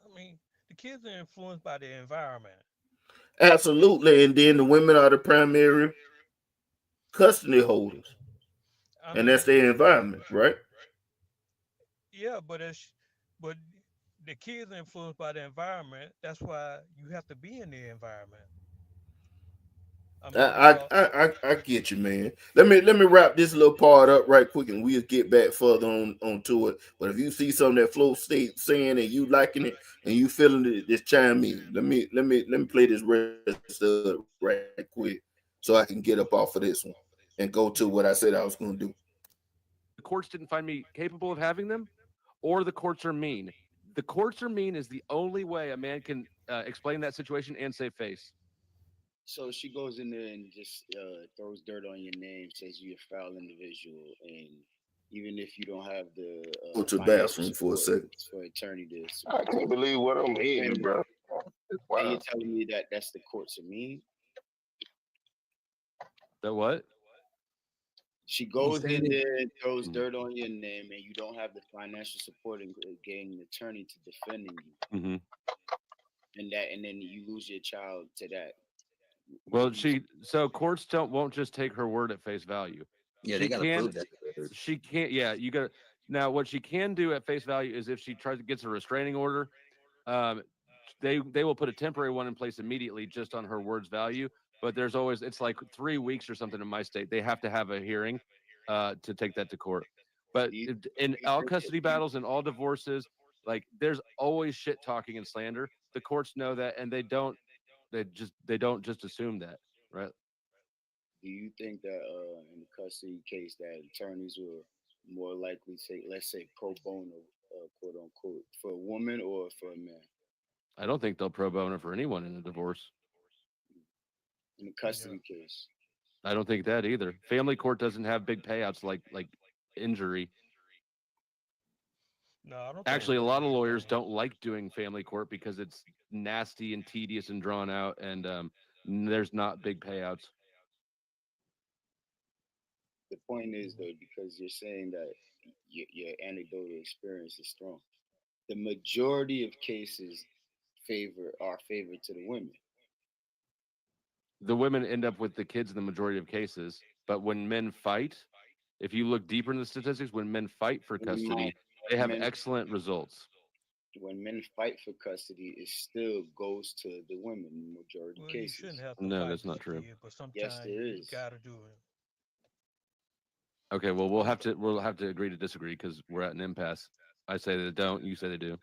I mean, the kids are influenced by their environment. Absolutely. And then the women are the primary custody holders. I And that's mean, their environment, right? yeah, but the kids are influenced by the environment. That's why you have to be in the environment. I mean, because I get you, man. Let me wrap this little part up right quick, and we'll get back further onto it. But if you see something that Flow State saying and you liking it and you feeling it, just chime in. Let me play this rest of it right quick so I can get up off of this one and go to what I said I was going to do. The courts didn't find me capable of having them, or the courts are mean. The courts are mean is the only way a man can explain that situation and save face. So she goes in there and just throws dirt on your name, says you're a foul individual, and even if you don't have the Go to the financial bathroom for a support second. for attorney to I support can't you, believe what I'm hearing, and, bro. It's and you're wild. telling me that that's the courts of mean? That what? She He's goes saying in it. there and throws Mhm. dirt on your name, and you don't have the financial support and getting an attorney to defending you, Mm-hmm. and then you lose your child to that. Well, so courts won't just take her word at face value. Yeah, they She got to can prove that. she can't. Yeah, you got now. What she can do at face value is if she tries to gets a restraining order, um, they will put a temporary one in place immediately just on her words value. But there's always it's like 3 weeks or something in my state. They have to have a hearing to take that to court. But in all custody battles and all divorces, like there's always shit talking and slander. The courts know that, and they don't just assume that, right? Do you think that in the custody case that attorneys will more likely say, let's say, pro bono, quote unquote, for a woman or for a man I don't think they'll pro bono for anyone in a divorce. in a yeah, custody case? I don't think that either. Family court doesn't have big payouts like injury. no, I don't think it's Actually, a gonna lot of be any lawyers money. don't like doing family court because it's nasty and tedious and drawn out. And there's not big payouts. The point is though, because you're saying that your anecdotal experience is strong. The majority of cases are favored to the women. The women end up with the kids in the majority of cases, but when men fight, if you look deeper in the statistics, when men fight for custody, they have men- excellent results. When men fight for custody, it still goes to the women in the majority of Well, you cases. shouldn't have to No, fight that's for not the true. kid, but sometimes Yes, there you is. gotta do it. Okay, well, we'll have to agree to disagree because we're at an impasse. I say they don't. You say they do.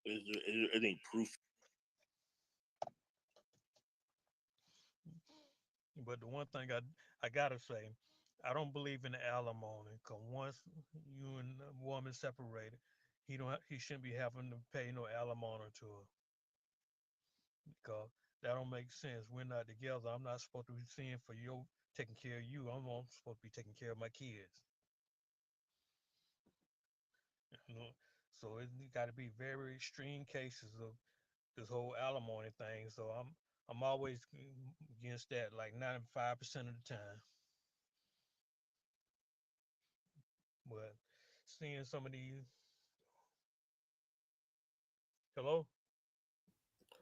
It ain't proof. But the one thing I gotta say, I don't believe in alimony. Cause once you and the woman separated, he shouldn't be having to pay no alimony to her. Because that don't make sense. We're not together. I'm not supposed to be seeing for your taking care of you. Supposed to be taking care of my kids. You know? So it got to be very extreme cases of this whole alimony thing. So I'm always against that, like 95% of the time. But seeing some of these, hello,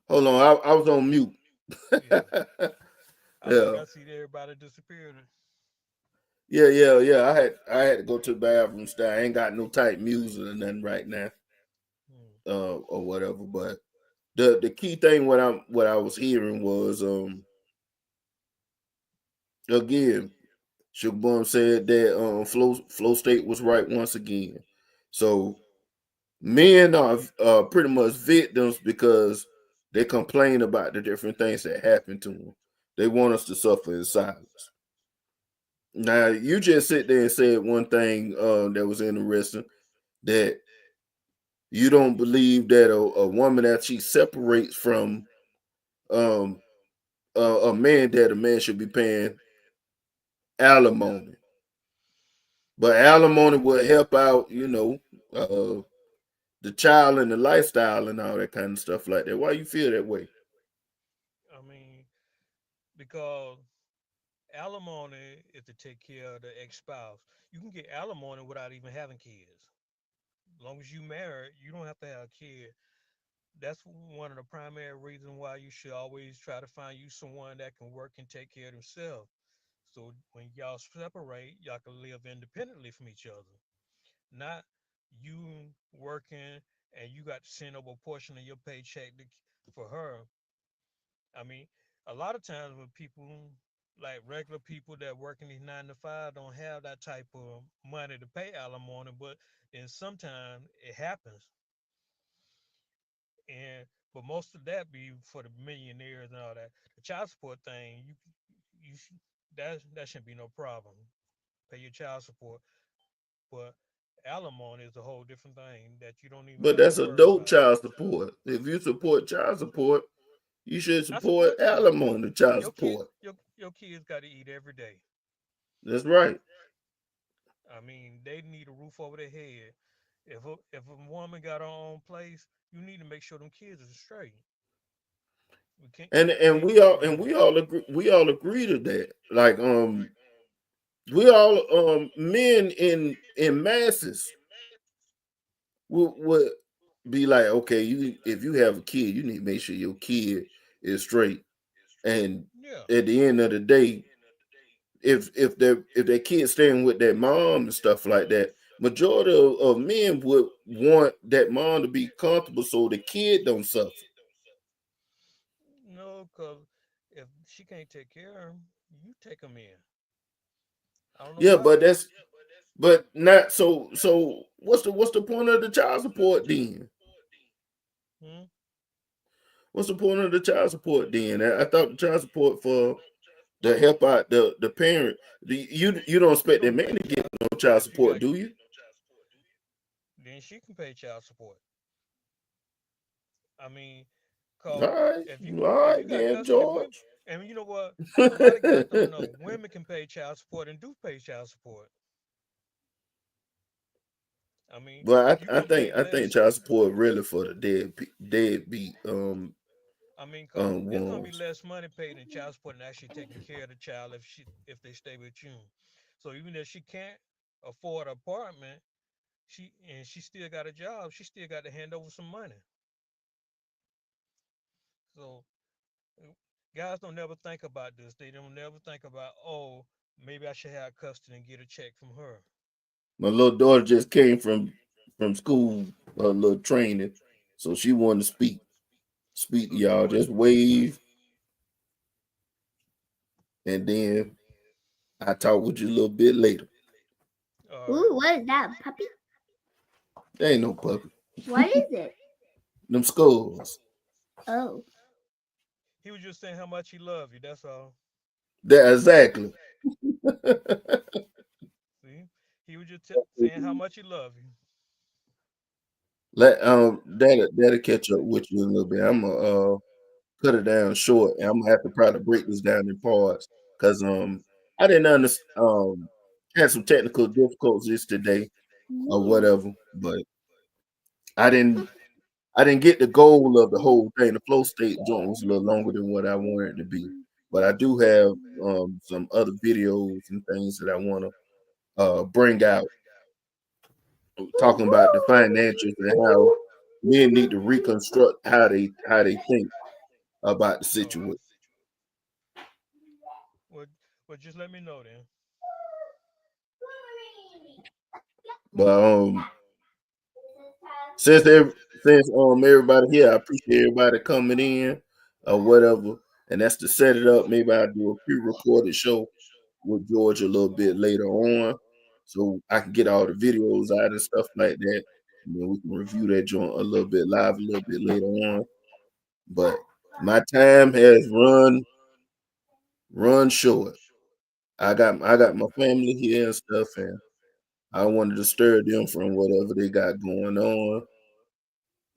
Hold on, I was on mute. yeah, I think Yeah. I see everybody disappeared. Yeah. I had to go to the bathroom. Style. I ain't got no type music or nothing right now, or whatever. But the key thing what I was hearing was again, Sugar Bum said that Flow State was right once again. So men are pretty much victims because they complain about the different things that happen to them. They want us to suffer in silence. Now you just sit there and said one thing that was interesting, that you don't believe that a woman that she separates from um a man, that a man should be paying alimony. But alimony will help out, the child and the lifestyle and all that kind of stuff like that. Why you feel that way? I mean, because alimony is to take care of the ex-spouse. You can get alimony without even having kids. As long as you married, you don't have to have a kid. That's one of the primary reasons why you should always try to find you someone that can work and take care of themselves. So when y'all separate, y'all can live independently from each other. Not you working and you got to send over a portion of your paycheck for her. I mean, a lot of times when people, like regular people that work in these 9 to 5, don't have that type of money to pay alimony, but then sometimes it happens. And but most of that be for the millionaires and all that. The child support thing, that shouldn't be no problem. Pay your child support, but alimony is a whole different thing that you don't even But have to that's worry adult about. child support. If you support child support, you should I support support child support. alimony child Your kid, support. your kids got to eat every day. That's right. I mean, they need a roof over their head. If a woman got her own place, you need to make sure them kids are straight. We can't And you and can't we all yeah. agree to that. Like we all men in masses would be like, okay, you if you have a kid, you need to make sure your kid is straight. And Yeah. at the end of the day, if their kids staying with their mom and stuff like that, majority of men would want that mom to be comfortable so the kid don't suffer. No, because if she can't take care of him, you take him in. I don't know Yeah, why. but not so what's the point of the child support then? Hmm? What's the point of the child support then? I thought the child support for to help out the parent. You don't You expect that don't man pay to get child no support child if you got support, do you? then she can pay child support. I mean, All cause right, all if you right got then, custody, if we George. and you know what, a lot of guys don't know women can pay child support and do pay child support. I mean, if But you I gonna pay think less, child support really for the deadbeat I mean, cause it's gonna be ones. less money paid in child support and actually taking care of the child if they stay with you. So even if she can't afford an apartment, she still got a job. She still got to hand over some money. So uh, guys don't never think about this. They don't never think about, oh, maybe I should have custody and get a check from her. My little daughter just came from school, a little training, so she wanted to speak to y'all. Just wave, and then I talk with you a little bit later. Ooh, what is that, puppy? There ain't no puppy. What is it? Them skulls. Oh. He was just saying how much he loved you. That's all. That exactly. See, he was just saying how much he loved you. That'll catch up with you a little bit. I'm gonna cut it down short, and I'm gonna have to probably break this down in parts because I didn't understand had some technical difficulties today or whatever, but I didn't get the goal of the whole thing. The flow state joint was a little longer than what I wanted it to be, but I do have some other videos and things that I want to bring out, talking about the financials and how men need to reconstruct how they think about the situation. Well, just let me know then. But since everybody here, I appreciate everybody coming in or whatever, and that's to set it up. Maybe I'll do a pre-recorded show with George a little bit later on, so I can get all the videos out and stuff like that. And then we can review that joint a little bit live a little bit later on. But my time has run short. I got my family here and stuff, and I wanted to disturb them from whatever they got going on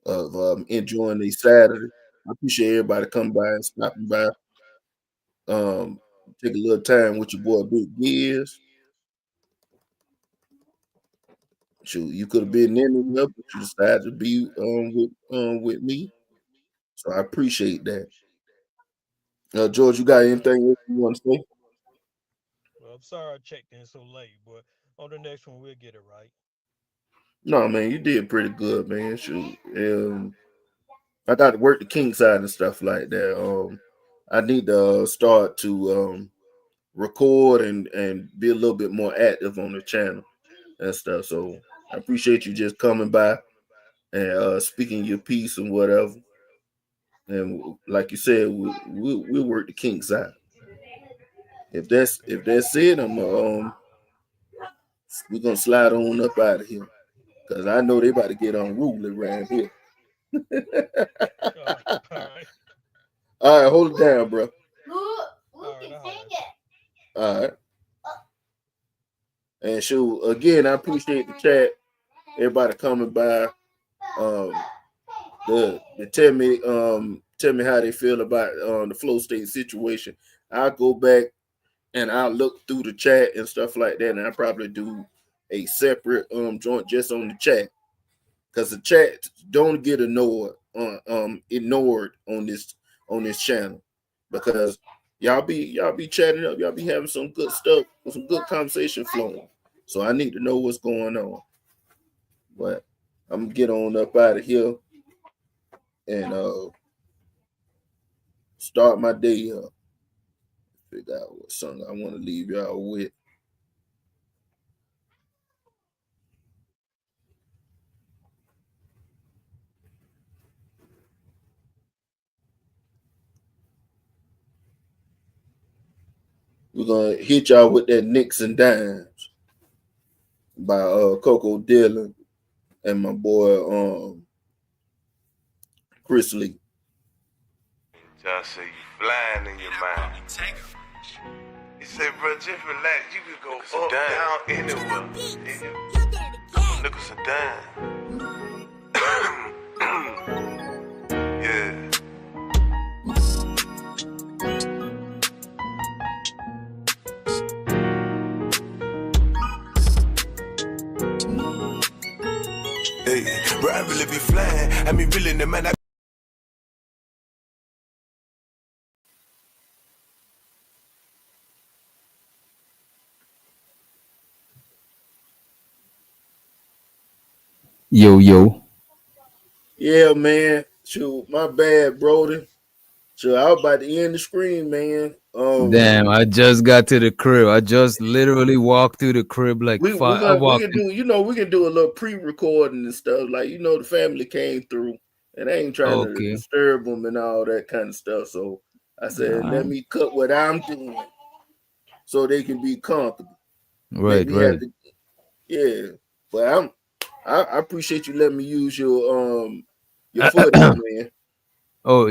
of enjoying their Saturday. I appreciate everybody coming by and stopping by. Take a little time with your boy Big Giz. Shoot, you could have been in there, but you decided to be with me. So I appreciate that. George, you got anything else you want to say? Well, I'm sorry I checked in so late, but on the next one we'll get it right. No, man, you did pretty good, man. Shoot. I got to work the king side and stuff like that. I need to start to record and be a little bit more active on the channel and stuff. So I appreciate you just coming by and speaking your piece and whatever. And like you said, we'll work the king side. If that's it, we're gonna slide on up out of here because I know they about to get unruly around here. All right, hold it down, bro. All right. And shoot, again, I appreciate the chat. Everybody coming by. Tell me how they feel about the flow state situation. I'll go back and I'll look through the chat and stuff like that, and I'll probably do a separate joint just on the chat. Because the chat don't get ignored on this channel, because y'all be chatting up, y'all be having some good stuff, some good conversation flowing. So I need to know what's going on. But I'm gonna get on up out of here and start my day up. Figure out what song I want to leave y'all with. We're gonna hit y'all with that Nicks and Dimes by Coco Dylan and my boy Chris Lee. Just say you flying in your mind. He said, bro, just relax. You can go up, down, anywhere. Nickels and dime. Yeah. Hey, bro, I really be flying. I mean, really, the man, Yo, yo. Yeah, man. Shoot, my bad, Brody. So I was about to end the screen, man. Damn, I just got to the crib. I just literally walked through the crib like we five. I gonna we walked can in. do we can do a little pre-recording and stuff. Like the family came through, and I ain't trying to Okay. disturb them and all that kind of stuff. So I said, let Alright. me cut what I'm doing so they can be comfortable. Right, Maybe have right. to, yeah. But I appreciate you letting me use your footage, man. Oh,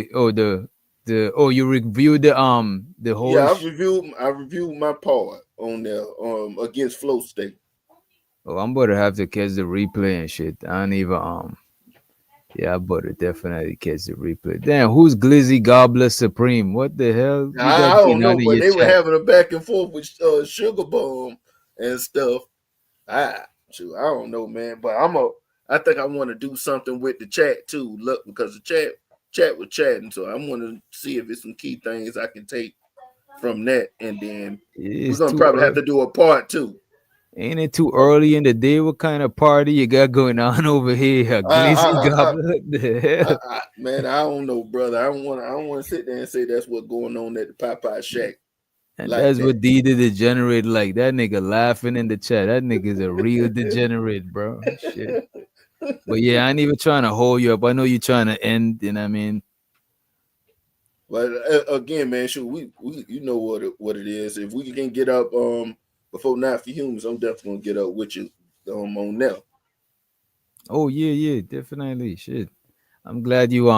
you reviewed the whole. Yeah, I reviewed my part on there against Flow State. Oh, I'm about to have to catch the replay and shit. I don't even yeah, I better definitely catch the replay. Damn, who's Glizzy Gobbler Supreme? What the hell? You I got don't going on know, in but your they were chat? having a back and forth with Sugar Bomb and stuff. I don't know, man, but I think I want to do something with the chat too. Look, because the chat was chatting, so I want to see if it's some key things I can take from that, and then we're It's gonna too probably have early. to do a part 2. Ain't it too early in the day? What kind of party you got going on over here? A Glizzy Gobbler? What the hell? Man, I don't know, brother. I don't want to sit there and say that's what's going on at the Popeye Shack. And Like that's that. what D the degenerate like. That nigga laughing in the chat. That nigga's a real degenerate, bro. Shit. But yeah, I ain't even trying to hold you up. I know you're trying to end, you know what I mean? But again, man, shoot, we you know what it is. If we can get up before Not for Humans, I'm definitely gonna get up with you on now. Oh yeah, definitely. Shit. I'm glad you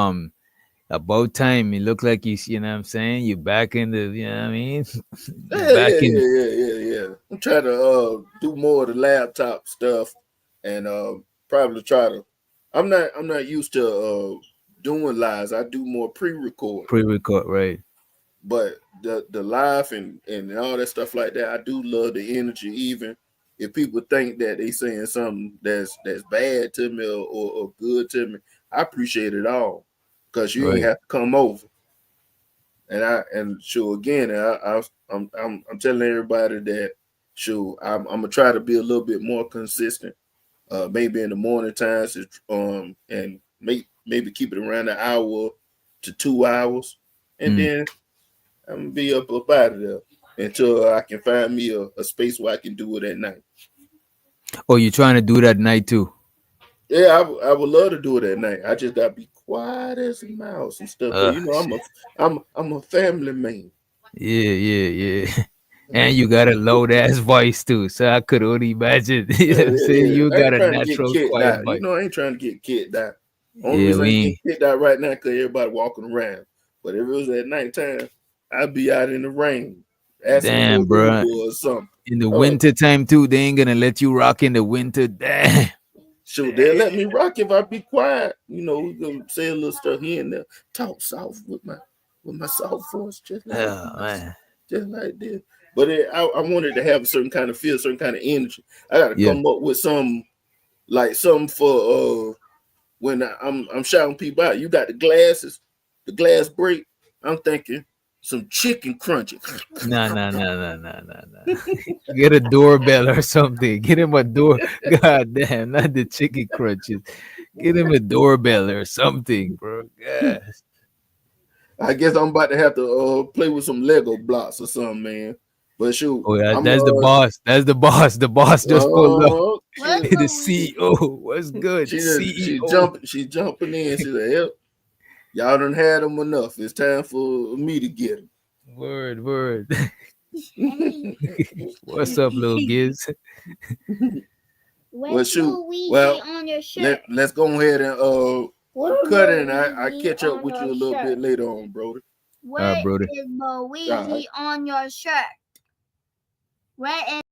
about time. It look like you know what I'm saying? You back in the, you know what I mean? Yeah. I'm trying to do more of the laptop stuff and probably try to. I'm not used to doing lives. I do more pre-record, right? But the live and all that stuff like that, I do love the energy. Even if people think that they saying something that's bad to me or good to me, I appreciate it all because you ain't have to come over. And sure, again, I'm telling everybody that sure I'm gonna try to be a little bit more consistent. Maybe in the morning times, and maybe keep it around an hour to 2 hours, and then I'm gonna be up out of there until I can find me a space where I can do it at night. Oh, you trying to do it at night too? Yeah, I would love to do it at night. I just gotta be quiet as a mouse and stuff. But I'm a family man. Yeah. And you got a loud ass voice too, so I could only imagine. You know what I'm saying? You got a natural quiet voice. I ain't trying to get kicked out. Yeah, Only reason I get kicked out right now because everybody walking around. But if it was at nighttime, I'd be out in the rain. Damn, bro. Or something. In the winter time too, they ain't gonna let you rock in the winter. Damn. Sure, they'll let me rock if I be quiet. We gonna say a little stuff here and there. Talk soft with my soft voice, just like this. But I wanted to have a certain kind of feel, certain kind of energy. I got to come up with something for when I'm shouting people out. You got the glass break. I'm thinking some chicken crunchy. Nah. Get a doorbell or something. Get him a door. God damn, not the chicken crunches. Get him a doorbell or something, bro. Yes. I guess I'm about to have to play with some Lego blocks or something, man. But shoot, oh yeah, that's the boss. That's the boss. The boss just pulled up. The CEO. What's good? CEO. She jumping in. She said, "Yep, y'all done had them enough. It's time for me to get them." Word. What's up, little Giz? Well, shoot. Well, let's go ahead and cut it. And I catch up with you a little bit later on, Brody. Where Brody. is Luigi on your shirt? Where is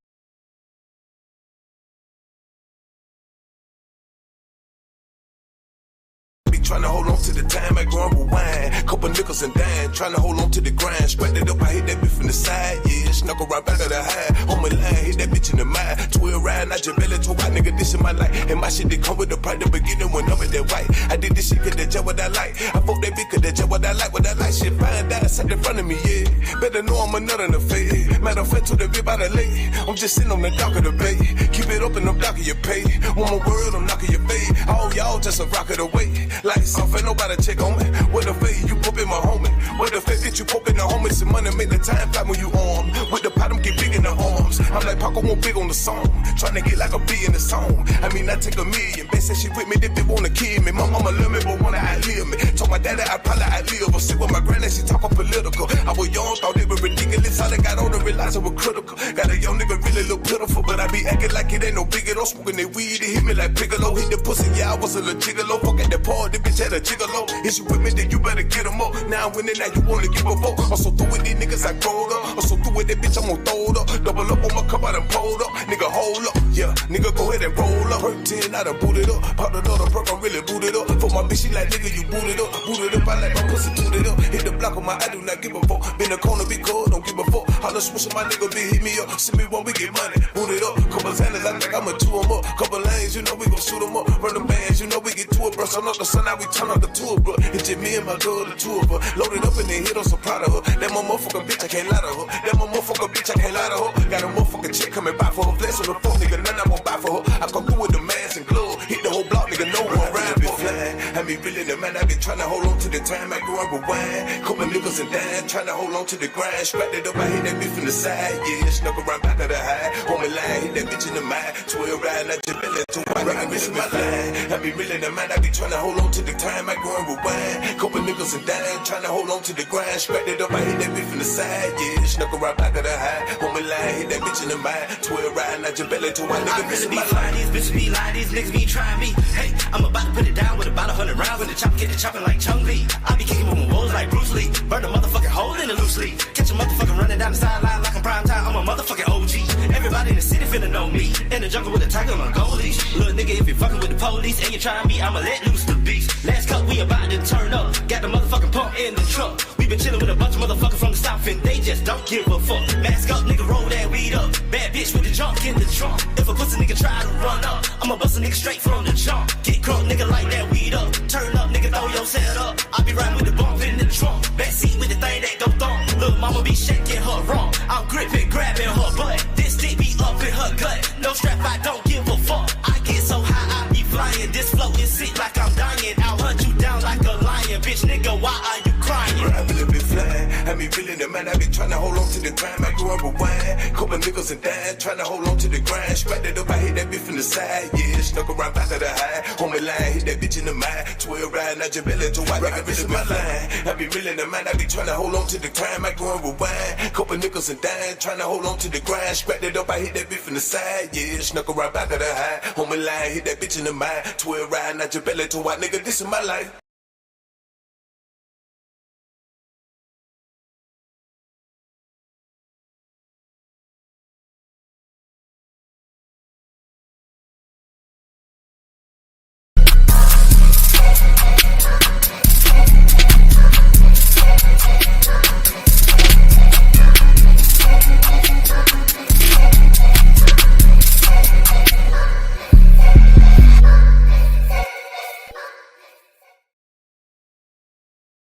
Trying to hold on to the time I grumble wine. Couple Couple nickels and dime, trying to hold on to the grind. Spread it up, I hit that bitch from the side, yeah. Snuck right back of the high. On my line, hit that bitch in the mind. 12 ride, not your belly to white nigga, this is my life. And my shit, they come with the pride, the beginning when I'm in that white. I did this shit cause that's just what I like. I fuck that bitch cause that's just what I like. What I like, shit, find out, sat in front of me, yeah. Better know I'm a nut in the face. Matter of fact, to the bit by the lake. I'm just sitting on the dock of the bay. Keep it up and I'm docking your pay. One more word, I'm knocking your face. All y'all just a rocket away. Lights off, ain't nobody check on me. What the fade, you pop in my homie. What the fade, bitch, you pop in the homie. Some money, make the time fly when you arm. With the pot, I'm get big in the arms. I'm like Paco, won't big on the song. Tryna get like a B in the song. I mean, I take a million. Bitch said she with me, they bitch wanna kill me. My mama love me, but wanna outlive me. Told my daddy I probably outlive her. Sit with my granny, she talkin' political. I was young, thought it was ridiculous. All I got on to realize it was critical. Got a young nigga really look pitiful, but I be acting like it ain't no big at all. Smoking that weed, it hit me like Piccolo. Hit the pussy, yeah, I was a little gigolo. Fuck at the party, bitch had a gigolo. Is you with me, then you better get them up. Now I'm winning, now you wanna give a vote. I'm so through with these niggas, I growed up. I'm so through with that bitch, I'm gon' throw it up. Double up on my cup, I done pulled up. Nigga, hold up, yeah. Nigga, go ahead and roll up. Hurt 10, I done booted up. Popped another perk, I'm really booted up. For my bitch, she like, nigga, you booted up. Booted up, I like my pussy tooted up. Hit the block on my, I do not give a fuck. Been a corner, be cold, don't give a fuck. Holla, switch my nigga, be hit me up. Send me when we get money. Booted up. Couple handles, I think I'ma chew them up. Couple lanes, you know we gon' shoot them up. Run the bands, you know we get to it, bro. So not the sun, now we turn up the tour, bro. It's just me and my girl, the two of her. Loaded up and then hit, I'm so proud of her. That my motherfucking bitch, I can't lie to her. That my motherfucking bitch, I can't lie to her. Got a motherfucking chick coming by for her. Flex on the phone, nigga, none I'm gon' buy for her. I come through with the mask and glove. Hit the whole block, nigga, no one ride for her. I be really the man, I been trying to hold on to the time. I grew up with wine. Couple niggas and dime, trying to hold on to the grind. Scrapped it up, I hit that bitch from the side, yeah. Snuck around back of the high. On my line, hit that bitch in the mind. 12 ride, not your belly to white nigga, this is my line. I be really the man, I be trying to hold on to the time. I grew up with wine. Couple niggas and dime, trying to hold on to the grind. Scrapped it up, I hit that bitch from the side, yeah. Snuck around back of the high. On my line, hit that bitch in the mind. 12 ride, not your belly to white nigga, this is my line. These bitches be lying, these niggas be trying me. Hey, I'm about to put it down with about 100 rounds. When the chopper get the chopping like Chung Lee. I be kicking with my woes like Bruce Lee. Burn a motherfucking hole in the loose leaf. Catch a motherfucking running down the sideline like I'm prime time. I'm a motherfucking OG. Everybody in the city finna know me. In the jungle with a tiger on a gold leash. Little nigga, if you fucking with the police and you trying me, I'ma let loose the beast. Last cut, we about to turn up. Got the motherfucking pump in the truck. We been chillin' with a bunch of motherfuckers from the south and they just don't give a fuck. Mask up, nigga, roll that weed up. Bad bitch with the junk in the trunk. If a pussy nigga try to run up, I'ma bust a nigga straight from the jump. Get crunk, nigga, like that weed up. Turn up, nigga, throw your set up. I be riding with the bump in the trunk. Backseat with the thing that go thump. Little mama be shaking her wrong. I'm gripping, grabbing her butt. This dick be up in her gut. No strap, I don't give a fuck. I get so high, I be flying. This flow is sick like I'm dying. I'll hunt you down like a lion. Bitch, nigga, why are you crying? I really be flying. I be really the man. I be trying to hold on to the grind. I grew up with wine. Couple niggas and dime, trying to hold on to the grind. Scrapped it up, I hit that bitch from the side, yeah. Snuck around back of the high. On my line, hit that bitch in the mind. 12 ride, not your belly to white nigga, this is my line. I be really the man. I be trying to hold on to the time. I grew up with wine. Couple niggas and dime, trying to hold on to the grind. Scrapped it up, I hit that bitch from the side, yeah. Snuck around back of the high. On my line, hit that bitch in the mind. 12 ride, not your belly to white nigga, this is my life.